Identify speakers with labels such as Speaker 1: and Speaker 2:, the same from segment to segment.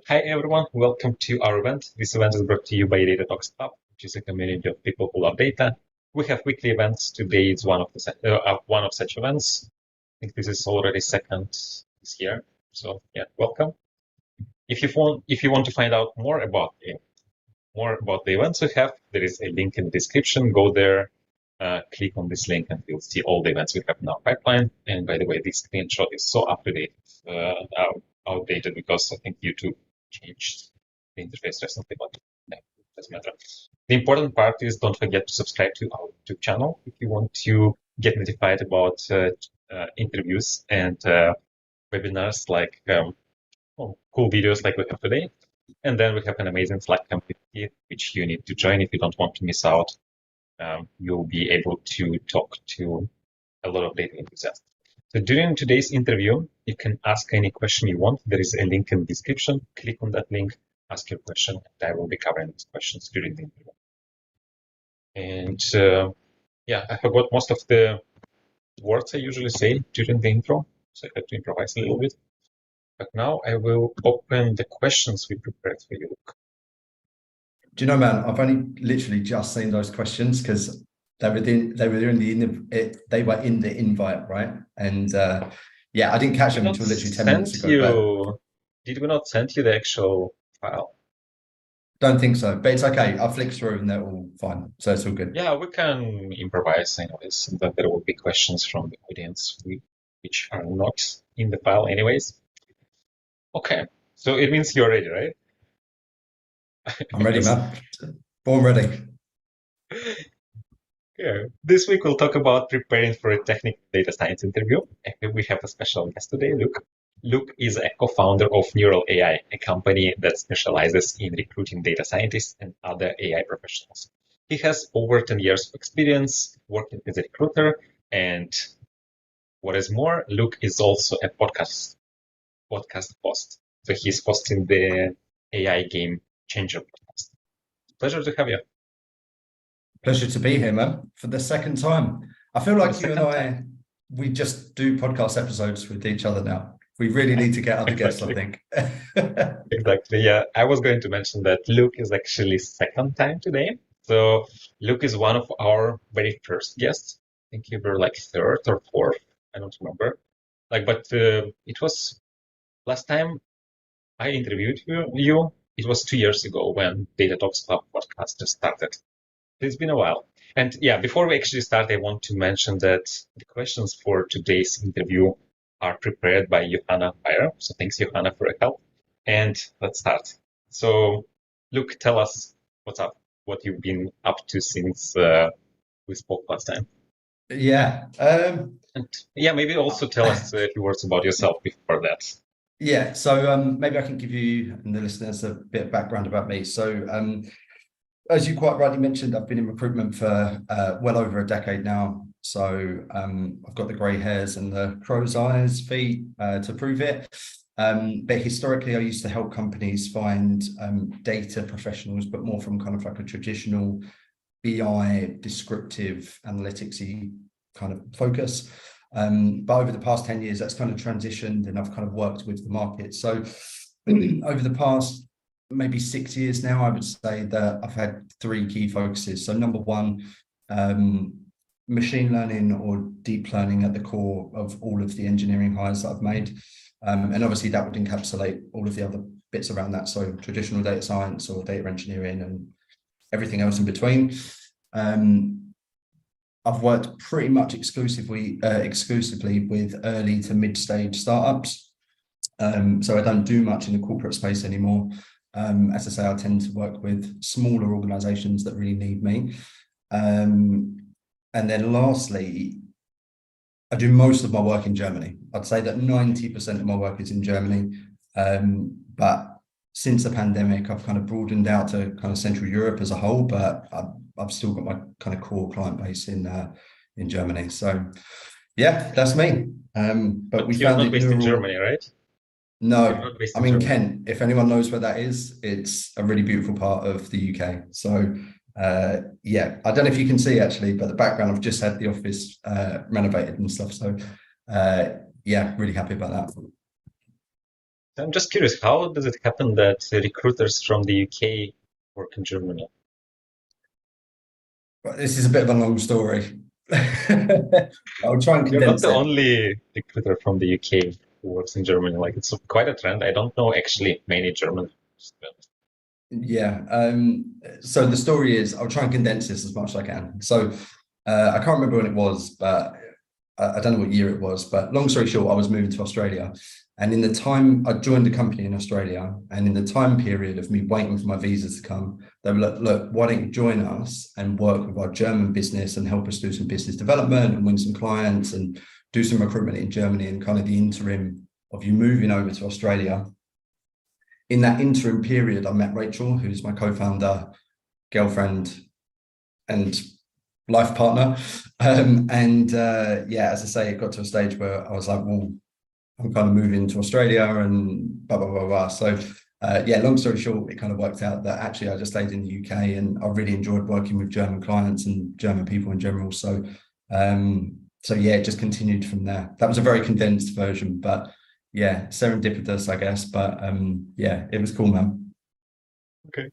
Speaker 1: Hi everyone, welcome to our event. This event is brought to you by Data Talks Club, which is a community of people who love data. We have weekly events. Today is one of such events. I think this is already second this year. So yeah, welcome. If you want to find out more about the events we have, there is a link in the description. Go there, click on this link, and you'll see all the events we have in our pipeline. And by the way, this screenshot is so up to date, outdated because I think YouTube changed the interface recently, but yeah, it doesn't matter. The important part is don't forget to subscribe to our YouTube channel if you want to get notified about interviews and webinars like cool videos like we have today. And then we have an amazing Slack community, which you need to join if you don't want to miss out. You'll be able to talk to a lot of data enthusiasts. So during today's interview, you can ask any question you want. There is a link in the description. Click on that link, ask your question, and I will be covering these questions during the interview. And yeah, I forgot most of the words I usually say during the intro, so I had to improvise a little bit. But now I will open the questions we prepared for you.
Speaker 2: Do you know, man, I've only literally just seen those questions because they were in the invite, right? And yeah, I didn't catch them until literally 10 minutes ago.
Speaker 1: Did we not send you the actual file?
Speaker 2: Don't think so, but it's okay. I'll flick through and they're all fine, so it's all good.
Speaker 1: Yeah, we can improvise anyways, and then there will be questions from the audience which are not in the file anyways. Okay, so it means you're ready, right?
Speaker 2: I'm ready, man. Born ready.
Speaker 1: Yeah. This week we'll talk about preparing for a technical data science interview. We have a special guest today, Luke. Luke is a co-founder of Neural.AI, a company that specializes in recruiting data scientists and other AI professionals. He has over 10 years of experience working as a recruiter, and what is more, Luke is also a podcast host. So he's hosting the AI Game Changer podcast. Pleasure to have you.
Speaker 2: Pleasure to be here, man, for the second time. I feel like you and I, we just do podcast episodes with each other now. We really need to get other guests, I think.
Speaker 1: Exactly, yeah. I was going to mention that Luke is actually second time today. So Luke is one of our very first guests. I think you were like third or fourth. I don't remember. But it was last time I interviewed you. It was 2 years ago when Data Talks Club podcast just started. It's been a while. And yeah, before we actually start, I want to mention that the questions for today's interview are prepared by Johanna Bayer. So thanks, Johanna, for your help. And let's start. So, Luke, tell us what's up, what you've been up to since we spoke last time.
Speaker 2: Yeah.
Speaker 1: And yeah, maybe also tell us a few words about yourself before that.
Speaker 2: Yeah, so maybe I can give you and the listeners a bit of background about me. So as you quite rightly mentioned, I've been in recruitment for well over a decade now. So I've got the grey hairs and the crow's eyes feet to prove it. But historically, I used to help companies find data professionals, but more from kind of like a traditional BI, descriptive, analytics-y kind of focus. But over the past 10 years, that's kind of transitioned and I've kind of worked with the market. So over the past maybe 6 years now, I would say that I've had 3 key focuses. So number one, machine learning or deep learning at the core of all of the engineering hires that I've made. And obviously that would encapsulate all of the other bits around that. So traditional data science or data engineering and everything else in between. I've worked pretty much exclusively with early to mid-stage startups. So I don't do much in the corporate space anymore. As I say, I tend to work with smaller organizations that really need me. And then lastly, I do most of my work in Germany. I'd say that 90% of my work is in Germany. But since the pandemic, I've kind of broadened out to kind of Central Europe as a whole, but I've still got my kind of core client base in Germany. So yeah, that's me.
Speaker 1: But we found it based in Germany, right?
Speaker 2: No, I'm in Kent. If anyone knows where that is, it's a really beautiful part of the UK. So yeah, I don't know if you can see actually, but the background, I've just had the office renovated and stuff. So yeah, really happy about that.
Speaker 1: I'm just curious, how does it happen that recruiters from the UK work in Germany?
Speaker 2: But this is a bit of a long story. I'll try and
Speaker 1: You're not
Speaker 2: condense
Speaker 1: the
Speaker 2: it.
Speaker 1: only recruiter from the UK who works in Germany. Like it's quite a trend. I don't know actually many German.
Speaker 2: Yeah. So the story is, I'll try and condense this as much as I can. So I can't remember when it was, but I don't know what year it was. But long story short, I was moving to Australia. And in the time I joined a company in Australia, and in the time period of me waiting for my visa to come, they were like, look, why don't you join us and work with our German business and help us do some business development and win some clients and do some recruitment in Germany, and kind of the interim of you moving over to Australia. In that interim period, I met Rachel, who's my co-founder, girlfriend, and life partner. Yeah, as I say, it got to a stage where I was like, well, I'm kind of moving to Australia and blah, blah, blah, blah. So yeah, long story short, it kind of worked out that actually I just stayed in the UK, and I really enjoyed working with German clients and German people in general. So yeah, it just continued from there. That was a very condensed version, but yeah, serendipitous, I guess. But yeah, it was cool, man.
Speaker 1: Okay.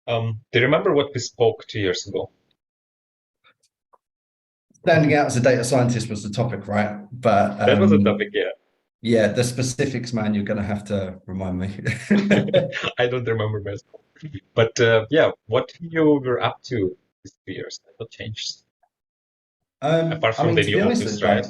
Speaker 1: Do you remember what we spoke 2 years ago?
Speaker 2: Standing out as a data scientist was the topic, right? But
Speaker 1: That was a topic, yeah.
Speaker 2: yeah, the specifics, man, you're going to have to remind me.
Speaker 1: I don't remember myself. But yeah, what you were up to these 2 years? What changed? Apart
Speaker 2: I
Speaker 1: from
Speaker 2: mean,
Speaker 1: the
Speaker 2: to
Speaker 1: new
Speaker 2: be honest,
Speaker 1: office, right?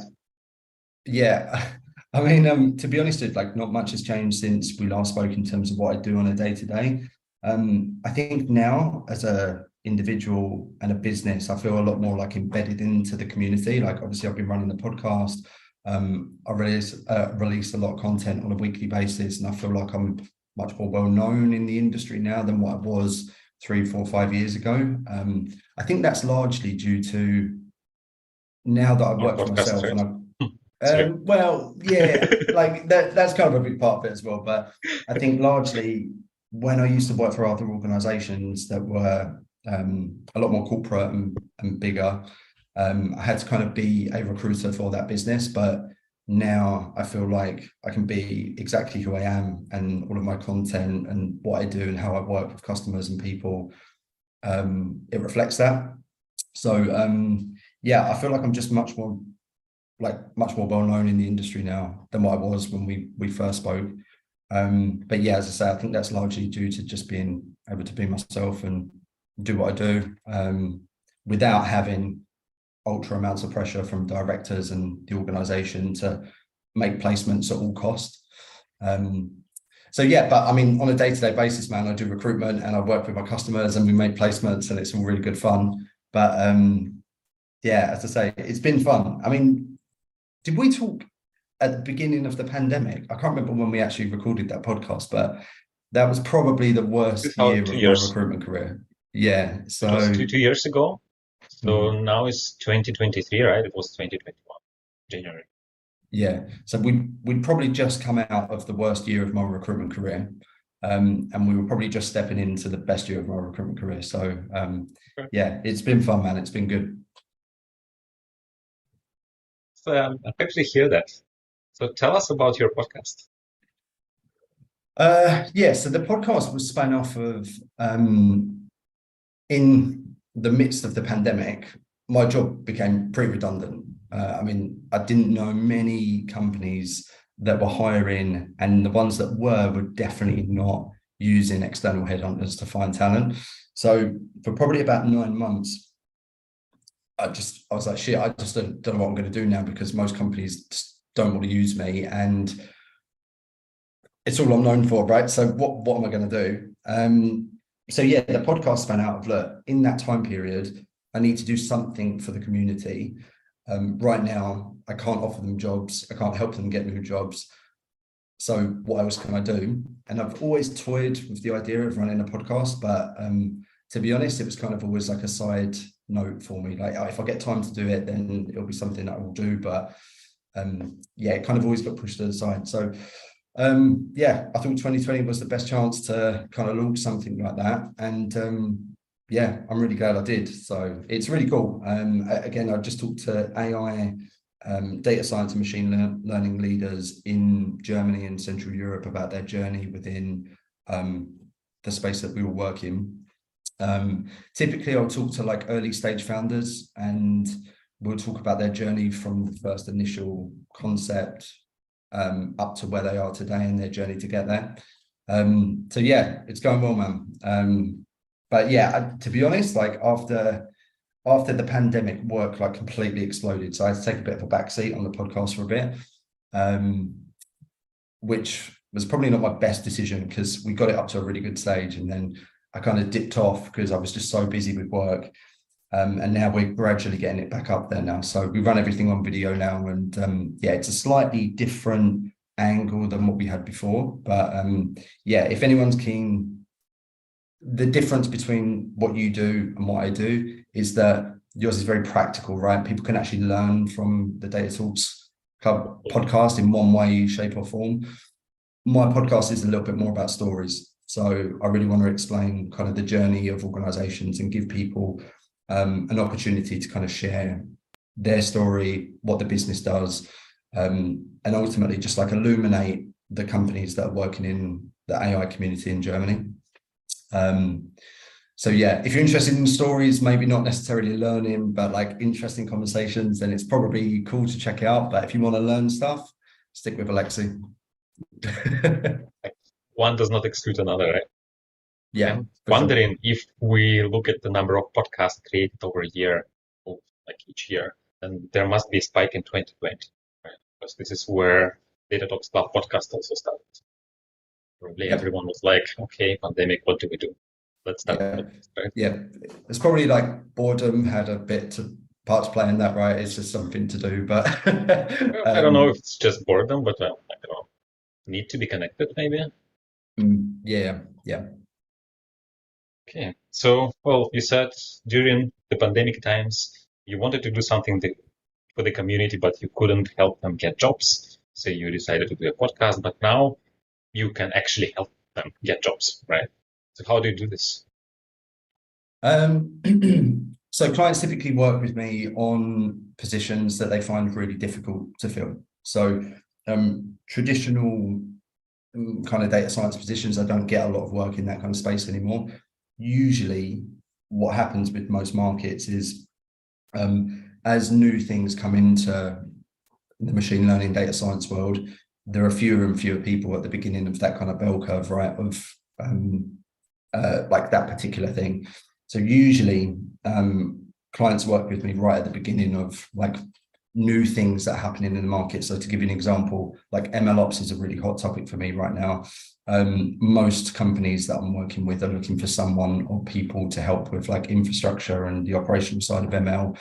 Speaker 2: yeah, I mean, to be honest, like not much has changed since we last spoke in terms of what I do on a day to day. I think now as a individual and a business, I feel a lot more like embedded into the community. Like obviously I've been running the podcast. I release a lot of content on a weekly basis, and I feel like I'm much more well known in the industry now than what I was 3, 4, 5 years ago. I think that's largely due to now that I
Speaker 1: More
Speaker 2: work for
Speaker 1: podcasts,
Speaker 2: myself,
Speaker 1: right?
Speaker 2: and
Speaker 1: Sorry.
Speaker 2: well, yeah, like that's kind of a big part of it as well. But I think largely when I used to work for other organizations that were a lot more corporate and bigger, I had to kind of be a recruiter for that business. But now I feel like I can be exactly who I am, and all of my content and what I do and how I work with customers and people, it reflects that. So yeah, I feel like I'm just much more well known in the industry now than what I was when we first spoke. But yeah, as I say, I think that's largely due to just being able to be myself and do what I do, without having ultra amounts of pressure from directors and the organization to make placements at all cost. So yeah, but I mean, on a day-to-day basis, man, I do recruitment and I work with my customers and we make placements, and it's all really good fun. But yeah, as I say, it's been fun. I mean, did we talk at the beginning of the pandemic? I can't remember when we actually recorded that podcast, but that was probably the
Speaker 1: This is
Speaker 2: worst
Speaker 1: how
Speaker 2: year
Speaker 1: two
Speaker 2: of my
Speaker 1: years.
Speaker 2: recruitment career. Yeah.
Speaker 1: It was
Speaker 2: So,
Speaker 1: 2 years ago. So
Speaker 2: mm,
Speaker 1: now it's 2023, right? It was 2021, January.
Speaker 2: yeah. So we'd probably just come out of the worst year of my recruitment career. And we were probably just stepping into the best year of my recruitment career. So
Speaker 1: Okay.
Speaker 2: yeah, it's been fun, man. It's been good.
Speaker 1: So I actually hear that. So tell us about your podcast.
Speaker 2: Yeah, so the podcast was spun off of in the midst of the pandemic, my job became pretty redundant. I mean, I didn't know many companies that were hiring, and the ones that were definitely not using external headhunters to find talent. So for probably about 9 months, I was like, shit, I just don't know what I'm going to do now, because most companies just don't want to use me, and it's all I'm known for, right? So what am I going to do? So yeah, the podcast span out of, look, in that time period, I need to do something for the community. Right now, I can't offer them jobs. I can't help them get new jobs. So what else can I do? And I've always toyed with the idea of running a podcast, but to be honest, it was kind of always like a side note for me. Like if I get time to do it, then it'll be something that I will do. But yeah, it kind of always got pushed to the side. So yeah, I thought 2020 was the best chance to kind of launch something like that. And yeah, I'm really glad I did. So it's really cool. Again, I just talked to AI data science and machine learning leaders in Germany and Central Europe about their journey within the space that we all work in. Typically, I'll talk to like early stage founders, and we'll talk about their journey from the first initial concept up to where they are today and their journey to get there. So yeah, it's going well, man. But yeah, to be honest, like after the pandemic, work like completely exploded. So I had to take a bit of a backseat on the podcast for a bit, which was probably not my best decision because we got it up to a really good stage, and then I kind of dipped off because I was just so busy with work. And now we're gradually getting it back up there now. So we run everything on video now, and yeah, it's a slightly different angle than what we had before. But yeah, if anyone's keen, the difference between what you do and what I do is that yours is very practical, right? People can actually learn from the Data Talks Club podcast in one way, shape, or form. My podcast is a little bit more about stories. So I really want to explain kind of the journey of organizations and give people an opportunity to kind of share their story, what the business does, and ultimately just like illuminate the companies that are working in the AI community in Germany. So yeah, if you're interested in stories, maybe not necessarily learning, but like interesting conversations, then it's probably cool to check out. But if you want to learn stuff, stick with Alexi.
Speaker 1: One does not exclude another, right?
Speaker 2: Yeah.
Speaker 1: I'm wondering if we look at the number of podcasts created over a year, or like each year, then there must be a spike in 2020, right? Because this is where Data Talks Club podcast also started. Probably everyone was like, okay, pandemic, what do we do? Let's start. Right?
Speaker 2: Yeah, it's probably like boredom had a part to play in that, right? It's just something to do, but
Speaker 1: I don't know if it's just boredom, but I don't know, need to be connected, maybe.
Speaker 2: Yeah.
Speaker 1: Okay, so well, you said during the pandemic times you wanted to do something for the community, but you couldn't help them get jobs. So you decided to do a podcast, but now you can actually help them get jobs, right? So how do you do this?
Speaker 2: So clients typically work with me on positions that they find really difficult to fill. So traditional kind of data science positions, I don't get a lot of work in that kind of space anymore. Usually what happens with most markets is as new things come into the machine learning data science world, there are fewer and fewer people at the beginning of that kind of bell curve, right, of like that particular thing. So usually clients work with me right at the beginning of like new things that are happening in the market. So to give you an example, like MLOps is a really hot topic for me right now. Most companies that I'm working with are looking for someone or people to help with like infrastructure and the operational side of ML.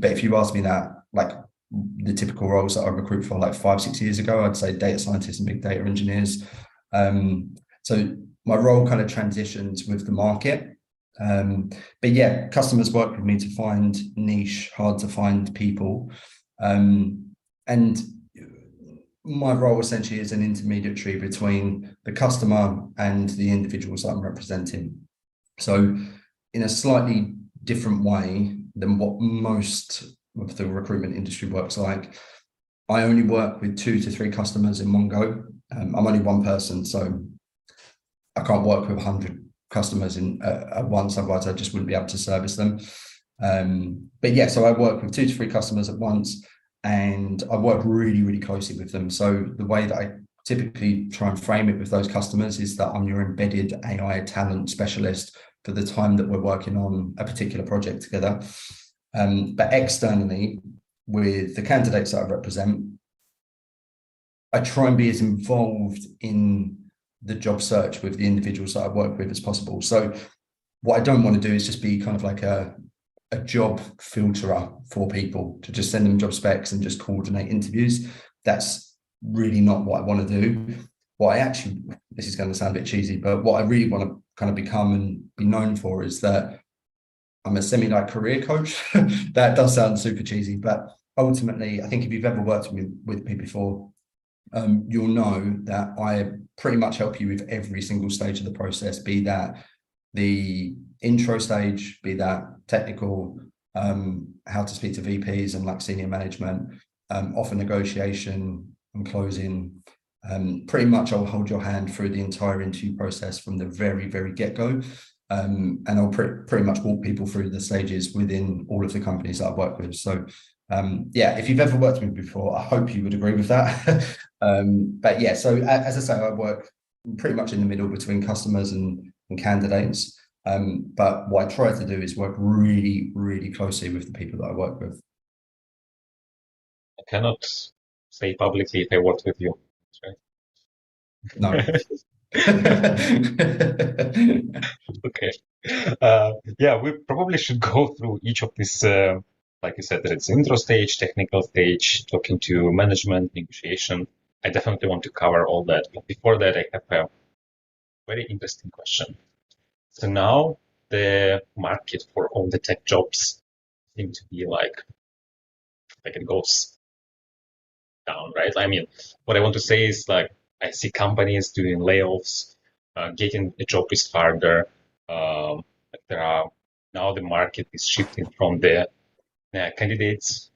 Speaker 2: But if you ask me that, like the typical roles that I recruit for like 5-6 years ago, I'd say data scientists and big data engineers. So my role kind of transitions with the market. But yeah, customers work with me to find niche, hard to find people. And my role essentially is an intermediary between the customer and the individuals that I'm representing. So in a slightly different way than what most of the recruitment industry works like, I only work with 2 to 3 customers in one go. I'm only one person, so I can't work with 100 customers at once, otherwise I just wouldn't be able to service them. But yeah, so I work with 2 to 3 customers at once, and I work really, really closely with them. So the way that I typically try and frame it with those customers is that I'm your embedded AI talent specialist for the time that we're working on a particular project together. But externally, with the candidates that I represent, I try and be as involved in the job search with the individuals that I work with as possible. So what I don't want to do is just be kind of like a job filterer for people to just send them job specs and just coordinate interviews. That's really not what I want to do. What I actually, this is going to sound a bit cheesy, but what I really want to kind of become and be known for is that I'm a semi-like career coach. That does sound super cheesy, but ultimately, I think if you've ever worked with me before, you'll know that I pretty much help you with every single stage of the process, be that the intro stage, be that technical, how to speak to VPs and like senior management, offer negotiation and closing. Pretty much I'll hold your hand through the entire interview process from the very, very get-go. And I'll pretty much walk people through the stages within all of the companies that I work with. So yeah, if you've ever worked with me before, I hope you would agree with that. But yeah, so as I say, I work pretty much in the middle between customers and candidates. But what I try to do is work really, really closely with the people that I work with.
Speaker 1: I cannot say publicly if I worked with you.
Speaker 2: No.
Speaker 1: Okay. Yeah, we probably should go through each of these, like you said, there's intro stage, technical stage, talking to management, negotiation. I definitely want to cover all that. But before that, I have a very interesting question. So now the market for all the tech jobs seem to be like it goes down, right? I mean, what I want to say is like I see companies doing layoffs, getting a job is harder. There are now the market is shifting from the candidates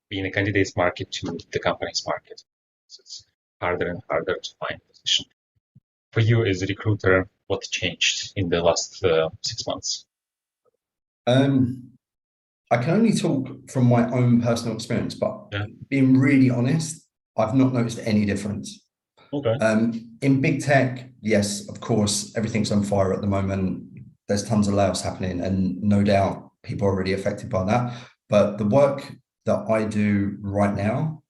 Speaker 1: being a candidate's market to the company's market. So it's harder and harder to find a position. For you as a recruiter, what changed in the last 6 months?
Speaker 2: I can only talk from my own personal experience, but
Speaker 1: Yeah.
Speaker 2: being really honest, I've not noticed any difference.
Speaker 1: Okay.
Speaker 2: In big tech, yes, of course, everything's on fire at the moment. There's tons of layoffs happening, and no doubt people are already affected by that. But the work that I do right now,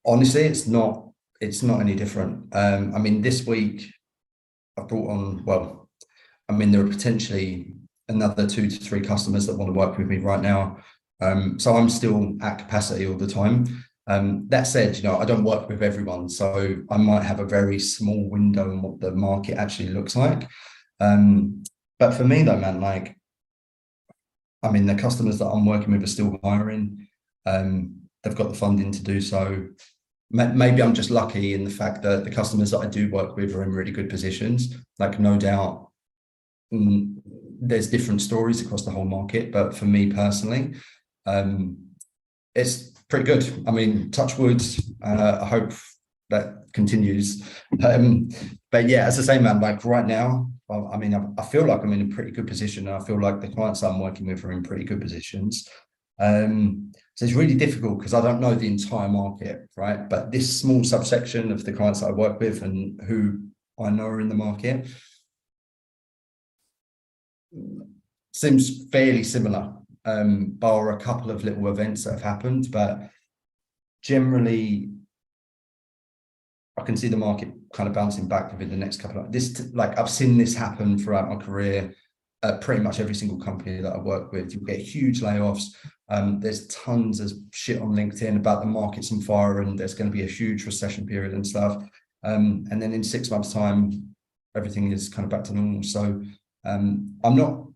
Speaker 2: honestly, it's not any different. I mean, this week I brought on, well, I mean, there are potentially another 2 to 3 customers that want to work with me right now. So I'm still at capacity all the time. That said, you know, I don't work with everyone, so I might have a very small window on what the market actually looks like. But for me though, man, like, I mean, the customers that I'm working with are still hiring. They've got the funding to do so. Maybe I'm just lucky in the fact that the customers that I do work with are in really good positions. Like, no doubt, there's different stories across the whole market, but for me personally, it's pretty good. I mean, touch wood, I hope that continues. But yeah, as I say, man, like right now, I mean, I feel like I'm in a pretty good position, and I feel like the clients I'm working with are in pretty good positions. So it's really difficult because I don't know the entire market, right? But this small subsection of the clients that I work with and who I know are in the market seems fairly similar, bar a couple of little events that have happened, but generally I can see the market kind of bouncing back within the next couple of this. Like, I've seen this happen throughout my career at pretty much every single company that I work with. You'll get huge layoffs. There's tons of shit on LinkedIn about the market's on fire and there's going to be a huge recession period and stuff. And then in 6 months' time, everything is kind of back to normal. So I'm not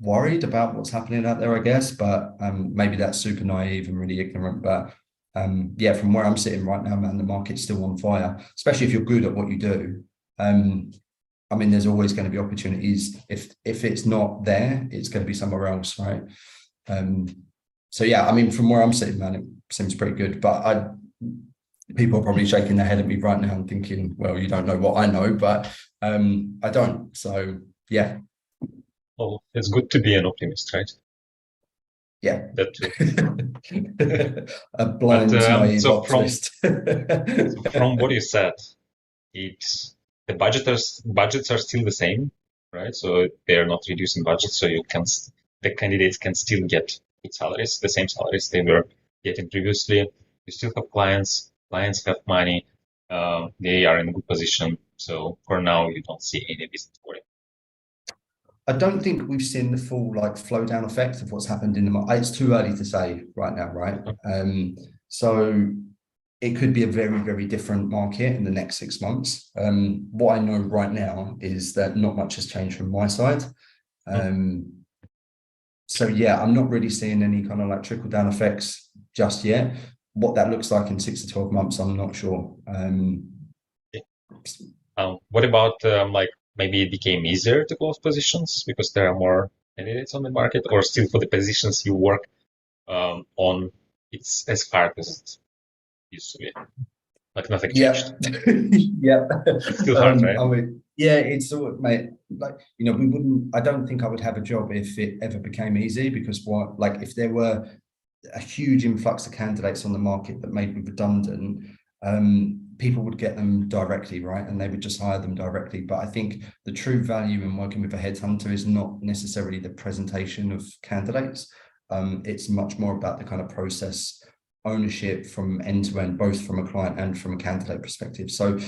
Speaker 2: worried about what's happening out there, I guess, but maybe that's super naive and really ignorant. But yeah, from where I'm sitting right now, man, the market's still on fire, especially if you're good at what you do. I mean, there's always going to be opportunities. If it's not there, it's going to be somewhere else, right? So yeah, I mean, from where I'm sitting, man, it seems pretty good. But people are probably shaking their head at me right now and thinking, well, you don't know what I know, but I don't. So yeah.
Speaker 1: Well, it's good to be an optimist, right?
Speaker 2: Yeah.
Speaker 1: That too.
Speaker 2: A blind, naive optimist.
Speaker 1: So from what you said, it's the budgets are still the same, right? So they're not reducing budgets, so the candidates can still get salaries, the same salaries they were getting previously. You still have clients have money, they are in a good position. So for now, you don't see any reason to worry.
Speaker 2: I don't think we've seen the full like flow down effect of what's happened in the market. It's too early to say right now, right? So it could be a very, very different market in the next 6 months. What I know right now is that not much has changed from my side. So yeah, I'm not really seeing any kind of like trickle down effects just yet. What that looks like in 6 to 12 months, I'm not sure.
Speaker 1: What about like maybe it became easier to close positions because there are more candidates on the market, or still for the positions you work on, it's as hard as it used to be? Like nothing changed.
Speaker 2: Yeah.
Speaker 1: It's still hard, right?
Speaker 2: I mean, yeah, it's sort of, mate, like, you know, we wouldn't, I don't think I would have a job if it ever became easy, because what, like, if there were a huge influx of candidates on the market that made me redundant, people would get them directly, right? And they would just hire them directly. But I think the true value in working with a headhunter is not necessarily the presentation of candidates. It's much more about the kind of process ownership from end to end, both from a client and from a candidate perspective. So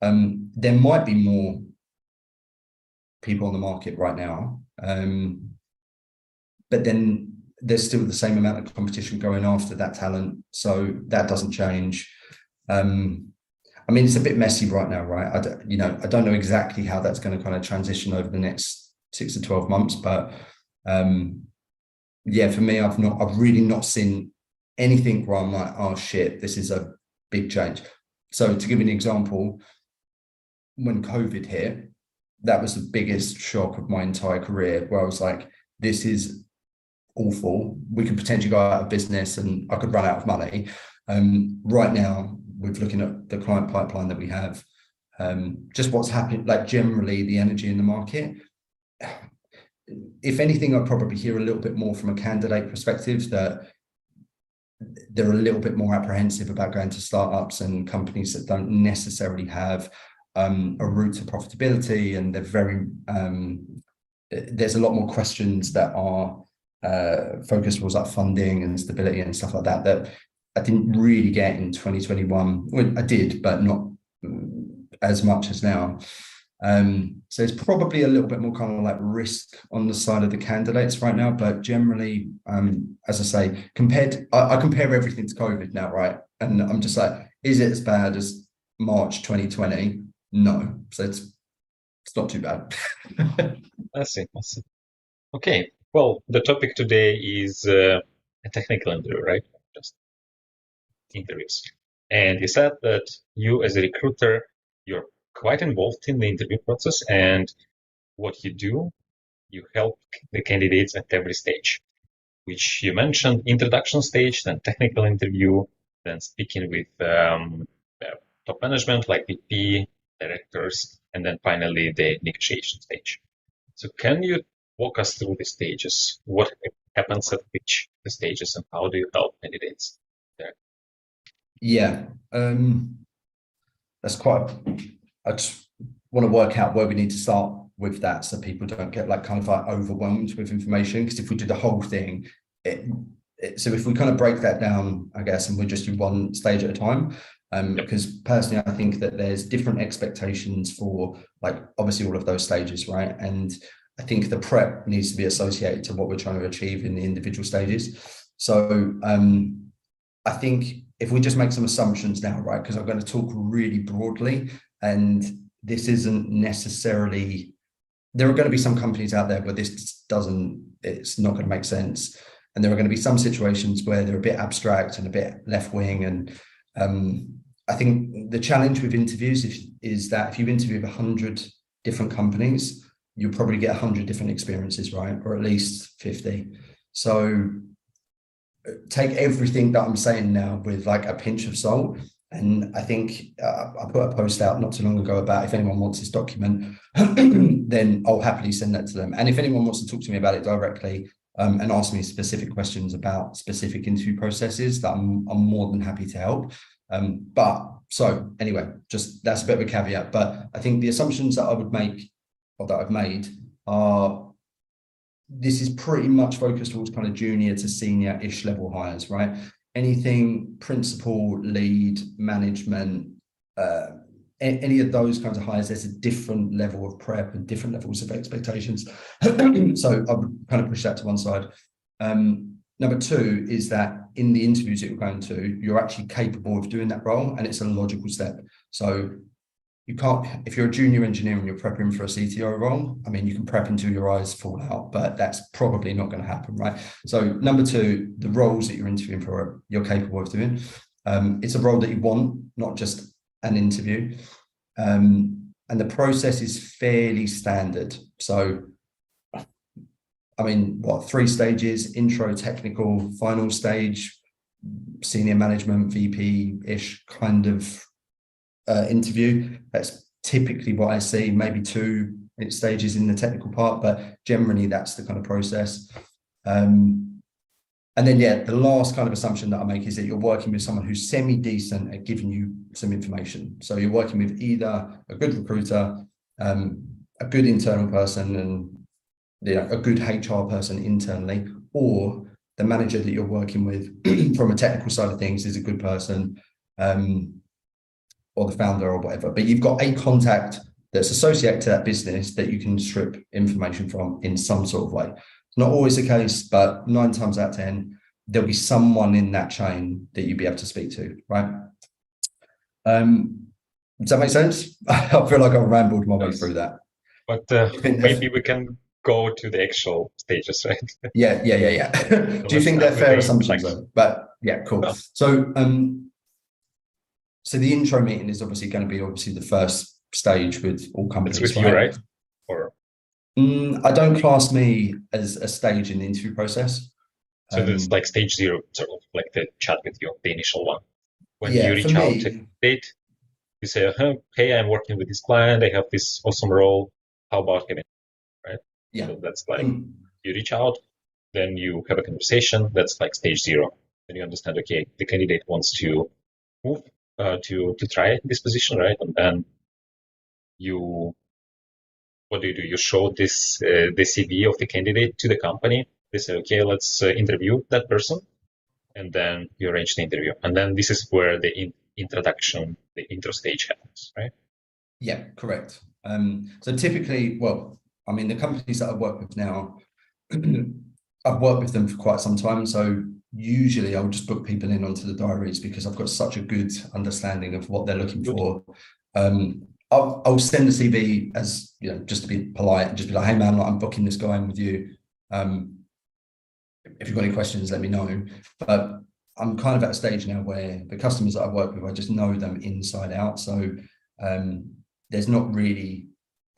Speaker 2: there might be more people on the market right now, but then there's still the same amount of competition going after that talent, so that doesn't change. I mean, it's a bit messy right now, right? I don't know exactly how that's going to kind of transition over the next 6 to 12 months, but yeah, for me, I've really not seen anything where I'm like, oh shit, this is a big change. So to give you an example, when COVID hit, that was the biggest shock of my entire career, where I was like, this is awful. We could potentially go out of business and I could run out of money. Right now, with looking at the client pipeline that we have, just what's happening, like generally the energy in the market, if anything, I'd probably hear a little bit more from a candidate perspective, that they're a little bit more apprehensive about going to startups and companies that don't necessarily have a route to profitability, and they're very there's a lot more questions that are focused towards like funding and stability and stuff like that, that I didn't really get in 2021. Well, I did, but not as much as now. So it's probably a little bit more kind of like risk on the side of the candidates right now, but generally, as I say, I compare everything to COVID now, right? And I'm just like, is it as bad as March 2020? No. So it's not too bad.
Speaker 1: I see. Okay. Well, the topic today is a technical interview, right? Just interviews. And you said that you, as a recruiter, you're quite involved in the interview process, and what you do, you help the candidates at every stage, which you mentioned: introduction stage, then technical interview, then speaking with top management like VP, directors, and then finally the negotiation stage. So can you walk us through the stages? What happens at which the stages, and how do you help candidates there?
Speaker 2: Yeah, that's quite. I just want to work out where we need to start with that, so people don't get like kind of like overwhelmed with information. Because if we do the whole thing, so if we kind of break that down, I guess, and we just do one stage at a time. Because personally, I think that there's different expectations for like obviously all of those stages, right? And I think the prep needs to be associated to what we're trying to achieve in the individual stages. So I think if we just make some assumptions now, right, because I'm going to talk really broadly, and this isn't necessarily, there are going to be some companies out there where it's not going to make sense. And there are going to be some situations where they're a bit abstract and a bit left wing. And I think the challenge with interviews is that if you interview 100 different companies, you'll probably get 100 different experiences, right? Or at least 50. So take everything that I'm saying now with like a pinch of salt. And I think I put a post out not too long ago about if anyone wants this document, then I'll happily send that to them. And if anyone wants to talk to me about it directly and ask me specific questions about specific interview processes, that I'm more than happy to help. But so anyway, just that's a bit of a caveat. But I think the assumptions that I would make, or that I've made, are this is pretty much focused towards kind of junior to senior-ish level hires, right? Anything principal, lead, management, any of those kinds of hires, there's a different level of prep and different levels of expectations. So I would kind of push that to one side. Number two is that in the interviews that you're going to, you're actually capable of doing that role, and it's a logical step. So you can't, if you're a junior engineer and you're prepping for a CTO role, I mean, you can prep until your eyes fall out, but that's probably not going to happen, right? So number two, the roles that you're interviewing for, you're capable of doing. It's a role that you want, not just an interview. And the process is fairly standard. So I mean, what, 3 stages: intro, technical, final stage, senior management, VP-ish kind of interview. That's typically what I see, maybe 2 stages in the technical part, but generally that's the kind of process. And then, yeah, the last kind of assumption that I make is that you're working with someone who's semi-decent at giving you some information. So you're working with either a good recruiter, a good internal person, and a good HR person internally, or the manager that you're working with from a technical side of things is a good person, or the founder or whatever. But you've got a contact that's associated to that business that you can strip information from in some sort of way. Not always the case, but 9 times out of 10, there'll be someone in that chain that you'll be able to speak to, right? Does that make sense? I feel like I've rambled my way through that.
Speaker 1: But maybe we can go to the actual stages, right?
Speaker 2: Yeah. Do you think they're fair assumptions though? But yeah, cool.
Speaker 1: No.
Speaker 2: So the intro meeting is obviously going to be the first stage with all companies.
Speaker 1: It's with you, right? Or
Speaker 2: I don't class me as a stage in the interview process.
Speaker 1: So it's like stage 0, sort of like the chat with you, the initial one. When
Speaker 2: Yeah,
Speaker 1: you reach out to a date, you say, hey, I'm working with this client, I have this awesome role, how about him? Right?
Speaker 2: Yeah.
Speaker 1: So that's like you reach out, then you have a conversation, that's like stage 0. Then you understand, okay, the candidate wants to move to try this position, right? And then what do? You show this the CV of the candidate to the company. They say, okay, let's interview that person, and then you arrange the interview. And then this is where the introduction, the intro stage happens, right?
Speaker 2: Yeah, correct. So typically, well, I mean, the companies that I work with now, I've worked with them for quite some time. So usually I'll just book people in onto the diaries because I've got such a good understanding of what they're looking for. I'll send the CV as, just to be polite and just be like, hey man, I'm booking this guy in with you. If you've got any questions, let me know. But I'm kind of at a stage now where the customers that I work with, I just know them inside out. So there's not really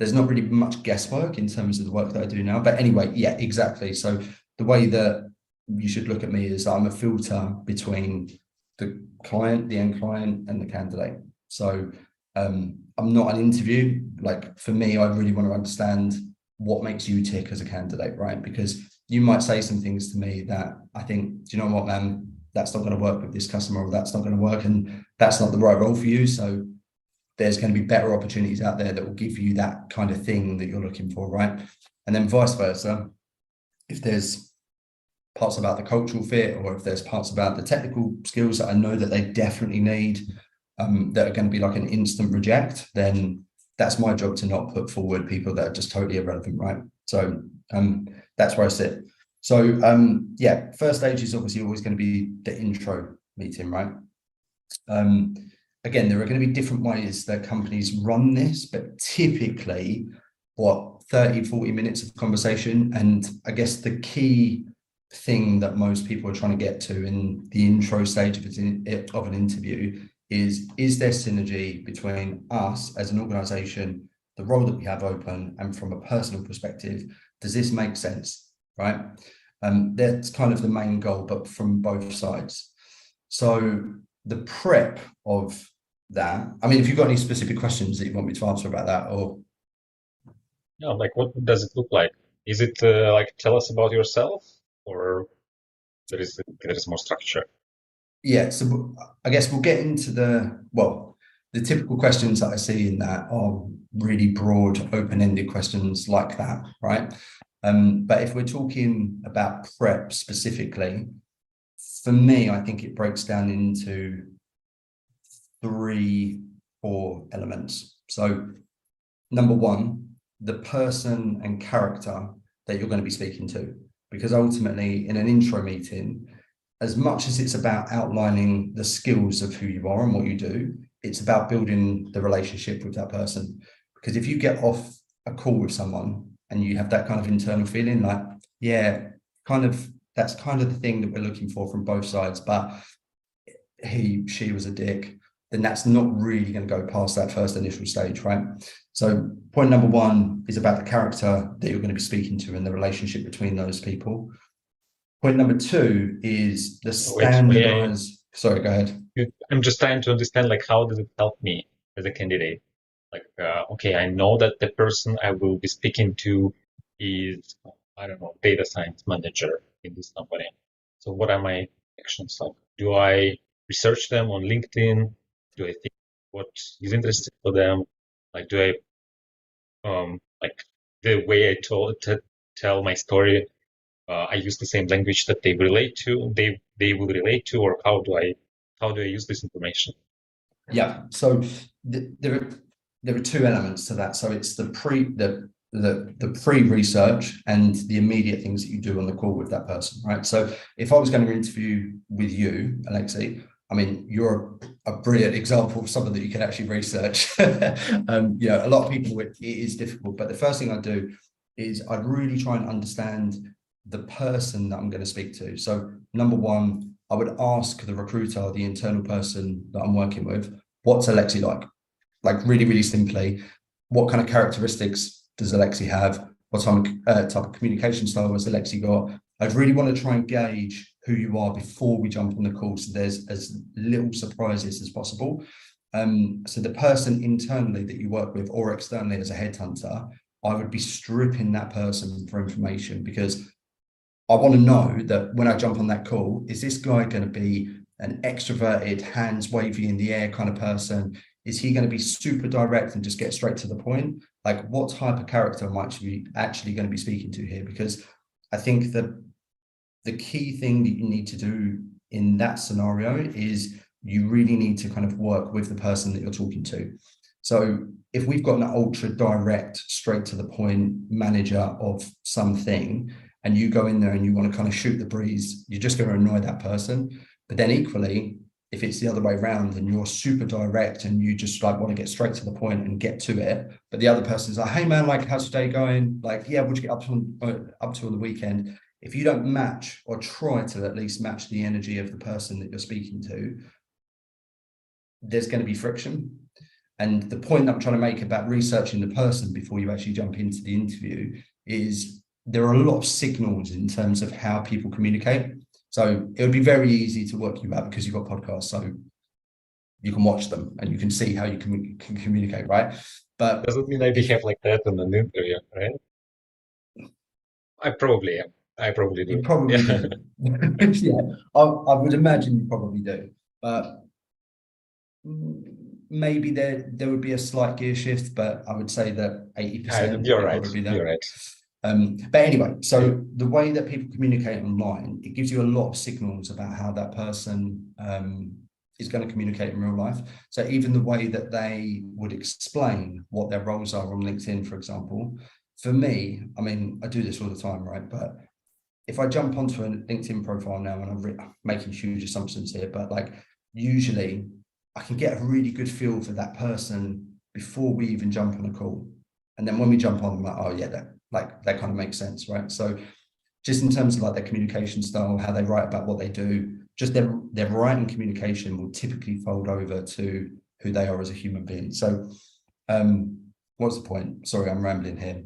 Speaker 2: much guesswork in terms of the work that I do now. But anyway, yeah, exactly. So the way that you should look at me is I'm a filter between the client, the end client, and the candidate. So I'm not an interview. Like for me, I really want to understand what makes you tick as a candidate, right? Because you might say some things to me that I think, do you know what, man, that's not going to work with this customer, or that's not going to work, and that's not the right role for you. So there's going to be better opportunities out there that will give you that kind of thing that you're looking for, right? And then vice versa. If there's parts about the cultural fit, or if there's parts about the technical skills that I know that they definitely need, that are going to be like an instant reject, then that's my job to not put forward people that are just totally irrelevant, right? So that's where I sit. So yeah, first stage is obviously always going to be the intro meeting, right? Again, there are going to be different ways that companies run this, but typically 30-40 minutes of conversation. And I guess the key thing that most people are trying to get to in the intro stage of an interview is there synergy between us as an organization, the role that we have open, and from a personal perspective, does this make sense, right? That's kind of the main goal, but from both sides. So the prep of that, I mean, if you've got any specific questions that you want me to answer about that, or
Speaker 1: like what does it look like? Is it like tell us about yourself, or there is more structure?
Speaker 2: Yeah, so I guess we'll get into the typical questions that I see in that are really broad, open-ended questions like that, right? But if we're talking about prep specifically, for me, I think it breaks down into 3-4 elements. So number one, the person and character that you're going to be speaking to, because ultimately in an intro meeting, as much as it's about outlining the skills of who you are and what you do, it's about building the relationship with that person. Because if you get off a call with someone and you have that kind of internal feeling like, yeah, that's kind of the thing that we're looking for from both sides, but she was a dick, then that's not really going to go past that first initial stage, right? So point number one is about the character that you're going to be speaking to and the relationship between those people. Point number two is the standardized. Sorry, go ahead.
Speaker 1: I'm just trying to understand, like, how does it help me as a candidate? Like, okay, I know that the person I will be speaking to is, I don't know, data science manager in this company. So what are my actions like? Do I research them on LinkedIn? Do I think what is interesting for them? Like, do like the way I tell my story, I use the same language that they will relate to, or how do I use this information?
Speaker 2: Yeah. So there are two elements to that. So it's the pre-research and the immediate things that you do on the call with that person, right? So if I was going to interview with you, Alexei, I mean, you're a brilliant example of someone that you can actually research. A lot of people, it is difficult, but the first thing I do is I'd really try and understand the person that I'm going to speak to. So number one, I would ask the recruiter, the internal person that I'm working with, what's Alexei like? Like really, really simply, what kind of characteristics does Alexei have? What type of communication style has Alexei got? I'd really want to try and gauge who you are before we jump on the call, so there's as little surprises as possible. So the person internally that you work with or externally as a headhunter, I would be stripping that person for information, because I want to know that when I jump on that call, is this guy going to be an extroverted, hands wavy in the air kind of person? Is he going to be super direct and just get straight to the point? Like, what type of character am I actually going to be speaking to here? Because I think that the key thing that you need to do in that scenario is you really need to kind of work with the person that you're talking to. So if we've got an ultra direct, straight to the point manager of something, and you go in there and you want to kind of shoot the breeze, you're just going to annoy that person. But then equally, if it's the other way around and you're super direct and you just like want to get straight to the point and get to it, but the other person's like, hey man, like, how's your day going? Like, yeah, what'd you get up to on the weekend? If you don't match or try to at least match the energy of the person that you're speaking to, there's going to be friction. And the point that I'm trying to make about researching the person before you actually jump into the interview is there are a lot of signals in terms of how people communicate. So it would be very easy to work you out because you've got podcasts. So you can watch them and you can see how you can communicate, right? But
Speaker 1: doesn't mean I behave like that in an interview, right? I probably am. I probably
Speaker 2: you
Speaker 1: do.
Speaker 2: probably
Speaker 1: Yeah.
Speaker 2: do. Yeah, I would imagine you probably do. But maybe there would be a slight gear shift, but I would say that 80%
Speaker 1: You're
Speaker 2: you're
Speaker 1: right.
Speaker 2: probably
Speaker 1: You're
Speaker 2: there.
Speaker 1: right.
Speaker 2: But anyway, so the way that people communicate online, it gives you a lot of signals about how that person is going to communicate in real life. So even the way that they would explain what their roles are on LinkedIn, for example, for me, I mean, I do this all the time, right? But if I jump onto a LinkedIn profile now, and I'm making huge assumptions here, but like usually I can get a really good feel for that person before we even jump on a call. And then when we jump on, I'm like, oh yeah, that kind of makes sense, right? So just in terms of like their communication style, how they write about what they do, just their writing communication will typically fold over to who they are as a human being. So what's the point? Sorry, I'm rambling here.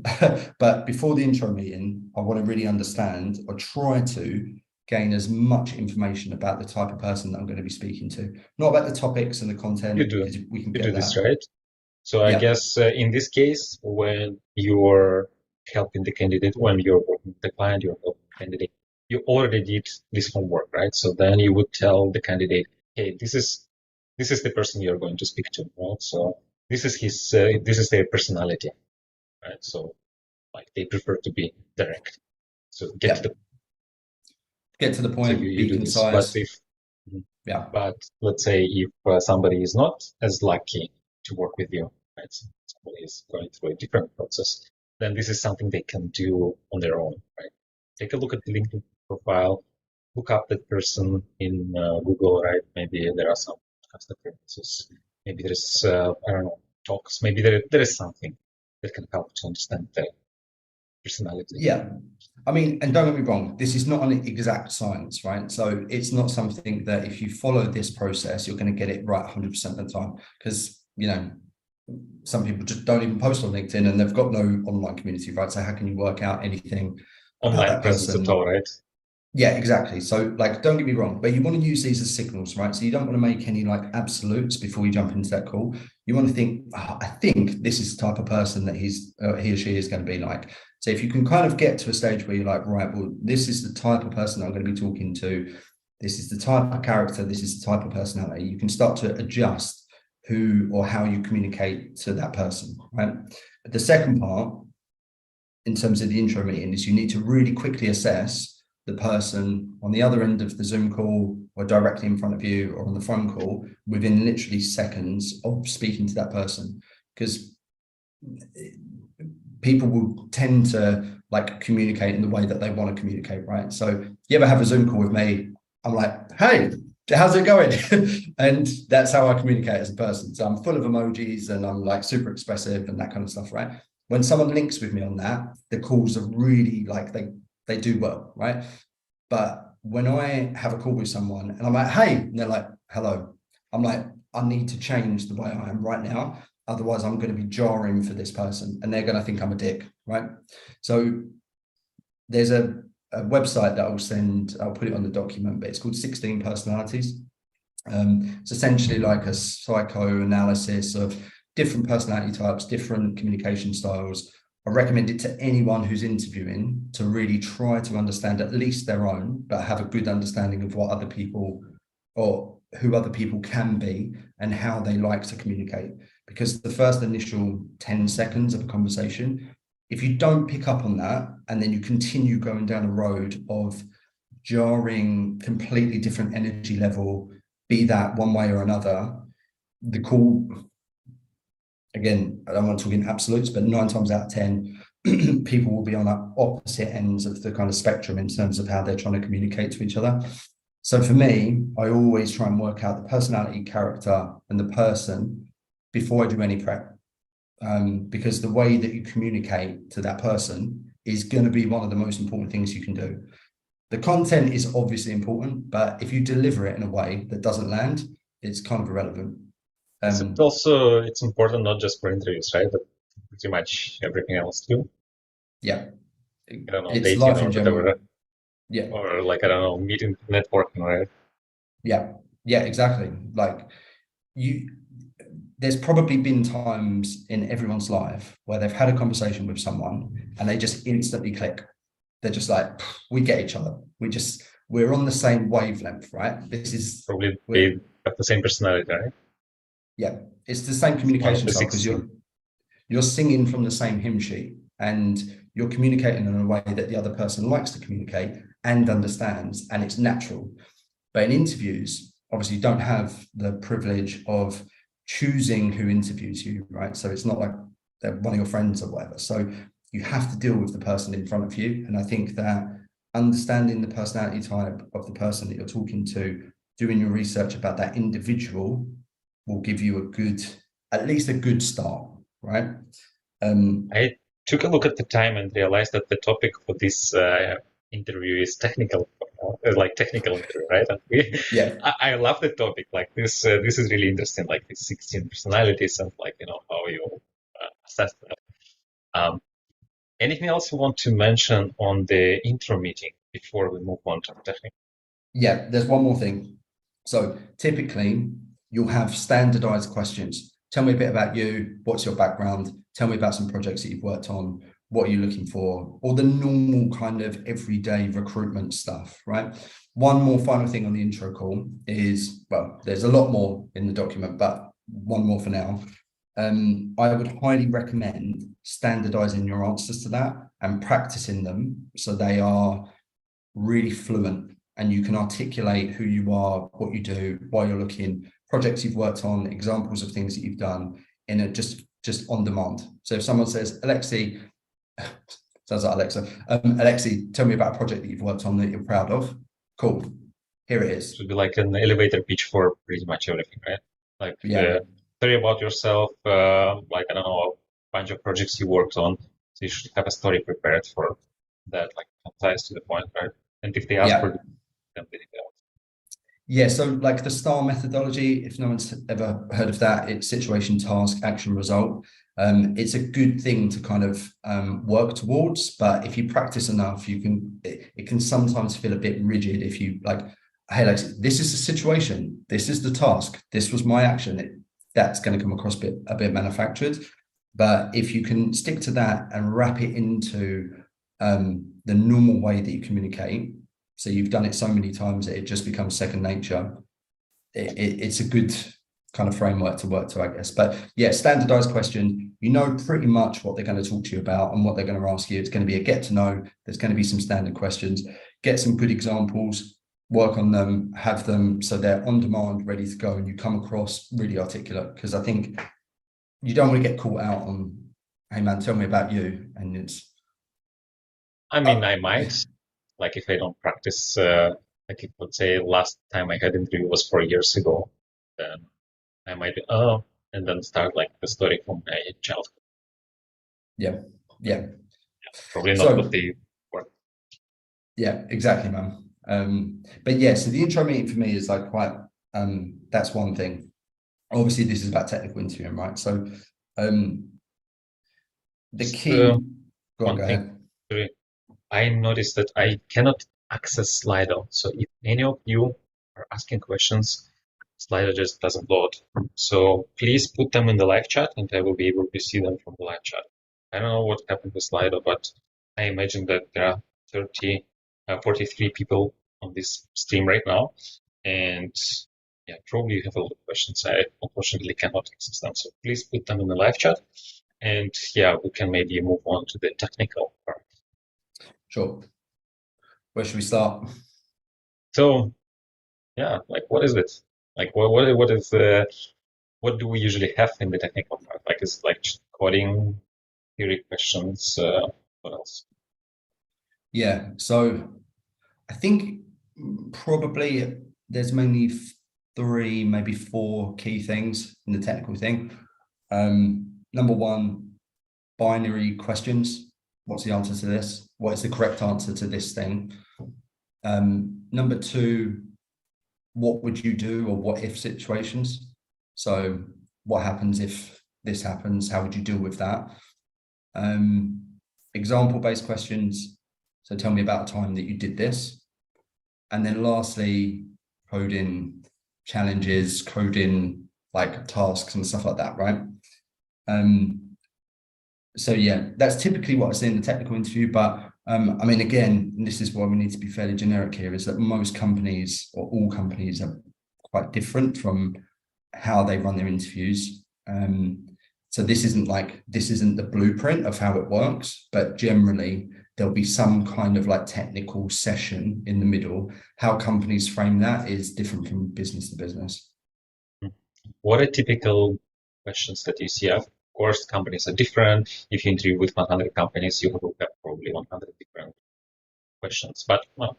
Speaker 2: But before the intro meeting, I want to really understand or try to gain as much information about the type of person that I'm going to be speaking to, not about the topics and the
Speaker 1: You
Speaker 2: content,
Speaker 1: do.
Speaker 2: because we can
Speaker 1: You do
Speaker 2: get
Speaker 1: this,
Speaker 2: that.
Speaker 1: right? So I
Speaker 2: Yeah,
Speaker 1: guess in this case, when you're helping the candidate, when you're working with the client, you're helping the candidate, you already did this homework, right? So then you would tell the candidate, hey, this is the person you're going to speak to, right? So this is their personality, right? So like they prefer to be direct. So
Speaker 2: yeah. Get to the
Speaker 1: so
Speaker 2: point,
Speaker 1: you
Speaker 2: be
Speaker 1: do this. But
Speaker 2: concise.
Speaker 1: if
Speaker 2: Yeah,
Speaker 1: but let's say if somebody is not as lucky to work with you, right? Somebody is going through a different process, then this is something they can do on their own, right? Take a look at the LinkedIn profile, look up that person in Google, right? Maybe there are some custom references. Maybe there's, I don't know, talks. Maybe there is something that can help to understand personality.
Speaker 2: Yeah. I mean, and don't get me wrong, this is not an exact science, right? So it's not something that if you follow this process, you're going to get it right 100% of the time. Because, some people just don't even post on LinkedIn and they've got no online community, right? So how can you work out anything about
Speaker 1: Online
Speaker 2: that
Speaker 1: presence at
Speaker 2: person?
Speaker 1: all, right?
Speaker 2: Yeah, exactly. So, like, don't get me wrong, but you want to use these as signals, right? So you don't want to make any like absolutes before you jump into that call. You want to think, I think this is the type of person that he or she is going to be like. So if you can kind of get to a stage where you're like, right, well, this is the type of person that I'm going to be talking to. This is the type of character. This is the type of personality. You can start to adjust who or how you communicate to that person, right? The second part, in terms of the intro meeting, is you need to really quickly assess the person on the other end of the Zoom call or directly in front of you or on the phone call within literally seconds of speaking to that person. Because people will tend to like communicate in the way that they want to communicate, right? So you ever have a Zoom call with me, I'm like, hey, how's it going? And that's how I communicate as a person. So I'm full of emojis and I'm like super expressive and that kind of stuff, right? When someone links with me on that, the calls are really like they do well, right? But when I have a call with someone and I'm like, hey, and they're like, hello, I'm like, I need to change the way I am right now. Otherwise, I'm going to be jarring for this person and they're going to think I'm a dick, right? So there's a website that I'll put it on the document, but it's called 16 Personalities. It's essentially like a psychoanalysis of different personality types, different communication styles. I recommend it to anyone who's interviewing to really try to understand at least their own, but have a good understanding of what other people or who other people can be and how they like to communicate. Because the first initial 10 seconds of a conversation, if you don't pick up on that and then you continue going down a road of jarring, completely different energy level, be that one way or another, the call, again, I don't want to talk in absolutes, but 9 times out of 10, people will be on opposite ends of the kind of spectrum in terms of how they're trying to communicate to each other. So for me, I always try and work out the personality, character, and the person before I do any prep. Because the way that you communicate to that person is going to be one of the most important things you can do. The content is obviously important, but if you deliver it in a way that doesn't land, it's kind of irrelevant.
Speaker 1: It's important not just for interviews, right? But pretty much everything else too.
Speaker 2: Yeah,
Speaker 1: I don't know,
Speaker 2: it's
Speaker 1: dating
Speaker 2: life
Speaker 1: or
Speaker 2: in general.
Speaker 1: whatever,
Speaker 2: Yeah,
Speaker 1: or like I don't know, meeting, networking, right?
Speaker 2: yeah, exactly. Like you, there's probably been times in everyone's life where they've had a conversation with someone and they just instantly click. They're just like, we get each other. We're on the same wavelength, right?
Speaker 1: Probably they have the same personality, right?
Speaker 2: Yeah, it's the same
Speaker 1: It's one of
Speaker 2: communication
Speaker 1: the
Speaker 2: style because
Speaker 1: 16.
Speaker 2: you're singing from the same hymn sheet and you're communicating in a way that the other person likes to communicate and understands, and it's natural. But in interviews, obviously, you don't have the privilege of choosing who interviews you, right? So it's not like they're one of your friends or whatever. So you have to deal with the person in front of you. And I think that understanding the personality type of the person that you're talking to, doing your research about that individual will give you at least a good start, right?
Speaker 1: I took a look at the time and realized that the topic for this interview is technical, like technical interview, right? And
Speaker 2: Yeah,
Speaker 1: I love the topic. Like this is really interesting. Like these 16 personalities and like how you assess that. Um, Anything else you want to mention on the intro meeting before we move on to the technical?
Speaker 2: yeah, there's one more thing. So typically, you'll have standardized questions. Tell me a bit about you. What's your background? Tell me about some projects that you've worked on. What are you looking for? All the normal kind of everyday recruitment stuff, right? One more final thing on the intro call is, well, there's a lot more in the document, but one more for now. I would highly recommend standardizing your answers to that and practicing them so they are really fluent and you can articulate who you are, what you do, why you're looking, projects you've worked on, examples of things that you've done in a just on demand. So if someone says, Alexi, sounds like Alexa, Alexi, tell me about a project that you've worked on that you're proud of. Cool. Here it
Speaker 1: It
Speaker 2: is.
Speaker 1: should be like an elevator pitch for pretty much everything, right? Like
Speaker 2: Yeah.
Speaker 1: tell you about yourself, like I don't know, a bunch of projects you worked on, So you should have a story prepared for that, like concise to the point, right? And if they ask for them, they details.
Speaker 2: Yeah, so like the STAR methodology, if no one's ever heard of that, it's situation, task, action, result. It's a good thing to kind of work towards, but if you practice enough, it can sometimes feel a bit rigid if you like, hey, like, this is the situation, this is the task, this was my action. That's going to come across a bit manufactured. But if you can stick to that and wrap it into the normal way that you communicate, so you've done it so many times that it just becomes second nature, it's a good kind of framework to work to, I guess. But yeah, standardized question, you know pretty much what they're going to talk to you about and what they're going to ask you. It's going to be a get to know. There's going to be some standard questions. Get some good examples, work on them, have them so they're on demand, ready to go, and you come across really articulate. Because I think you don't want to get caught out on, hey man, tell me about you. And it's,
Speaker 1: I mean, I might, like if I don't practice, like if, let's say last time I had interview was 4 years ago, then I might be, and then start like the story from my childhood.
Speaker 2: yeah.
Speaker 1: Probably not
Speaker 2: So
Speaker 1: what they were.
Speaker 2: yeah, exactly, man. But yeah, so the intro meeting for me is like quite, that's one thing. Obviously, this is about technical interviewing, right? So the key, go
Speaker 1: One thing,
Speaker 2: ahead.
Speaker 1: I noticed that I cannot access Slido. So if any of you are asking questions, Slido just doesn't load. So please put them in the live chat and I will be able to see them from the live chat. I don't know what happened with Slido, but I imagine that there are 43 people on this stream right now. And yeah, probably you have a lot of questions. I unfortunately cannot access them. So please put them in the live chat. And yeah, we can maybe move on to the technical part.
Speaker 2: Sure. Where should we start?
Speaker 1: So yeah, like what is it? Like what is what do we usually have in the technical part? Like is it like coding, theory questions, what else?
Speaker 2: Yeah, so I think probably there's mainly three, maybe four key things in the technical thing. Number one, binary questions. What's the answer to this? What is the correct answer to this thing? Number two, what would you do, or what if situations? So what happens if this happens? How would you deal with that? Example-based questions. So tell me about a time that you did this. And then lastly, coding challenges, coding like tasks and stuff like that, right? So yeah, that's typically what I see in the technical interview. But I mean, again, and this is why we need to be fairly generic here, is that most companies or all companies are quite different from how they run their interviews. So this isn't the blueprint of how it works, but generally there'll be some kind of like technical session in the middle. How companies frame that is different from business to business.
Speaker 1: What are typical questions that you see? Of course, companies are different. If you interview with 100 companies, you will have probably 100 different questions. But well,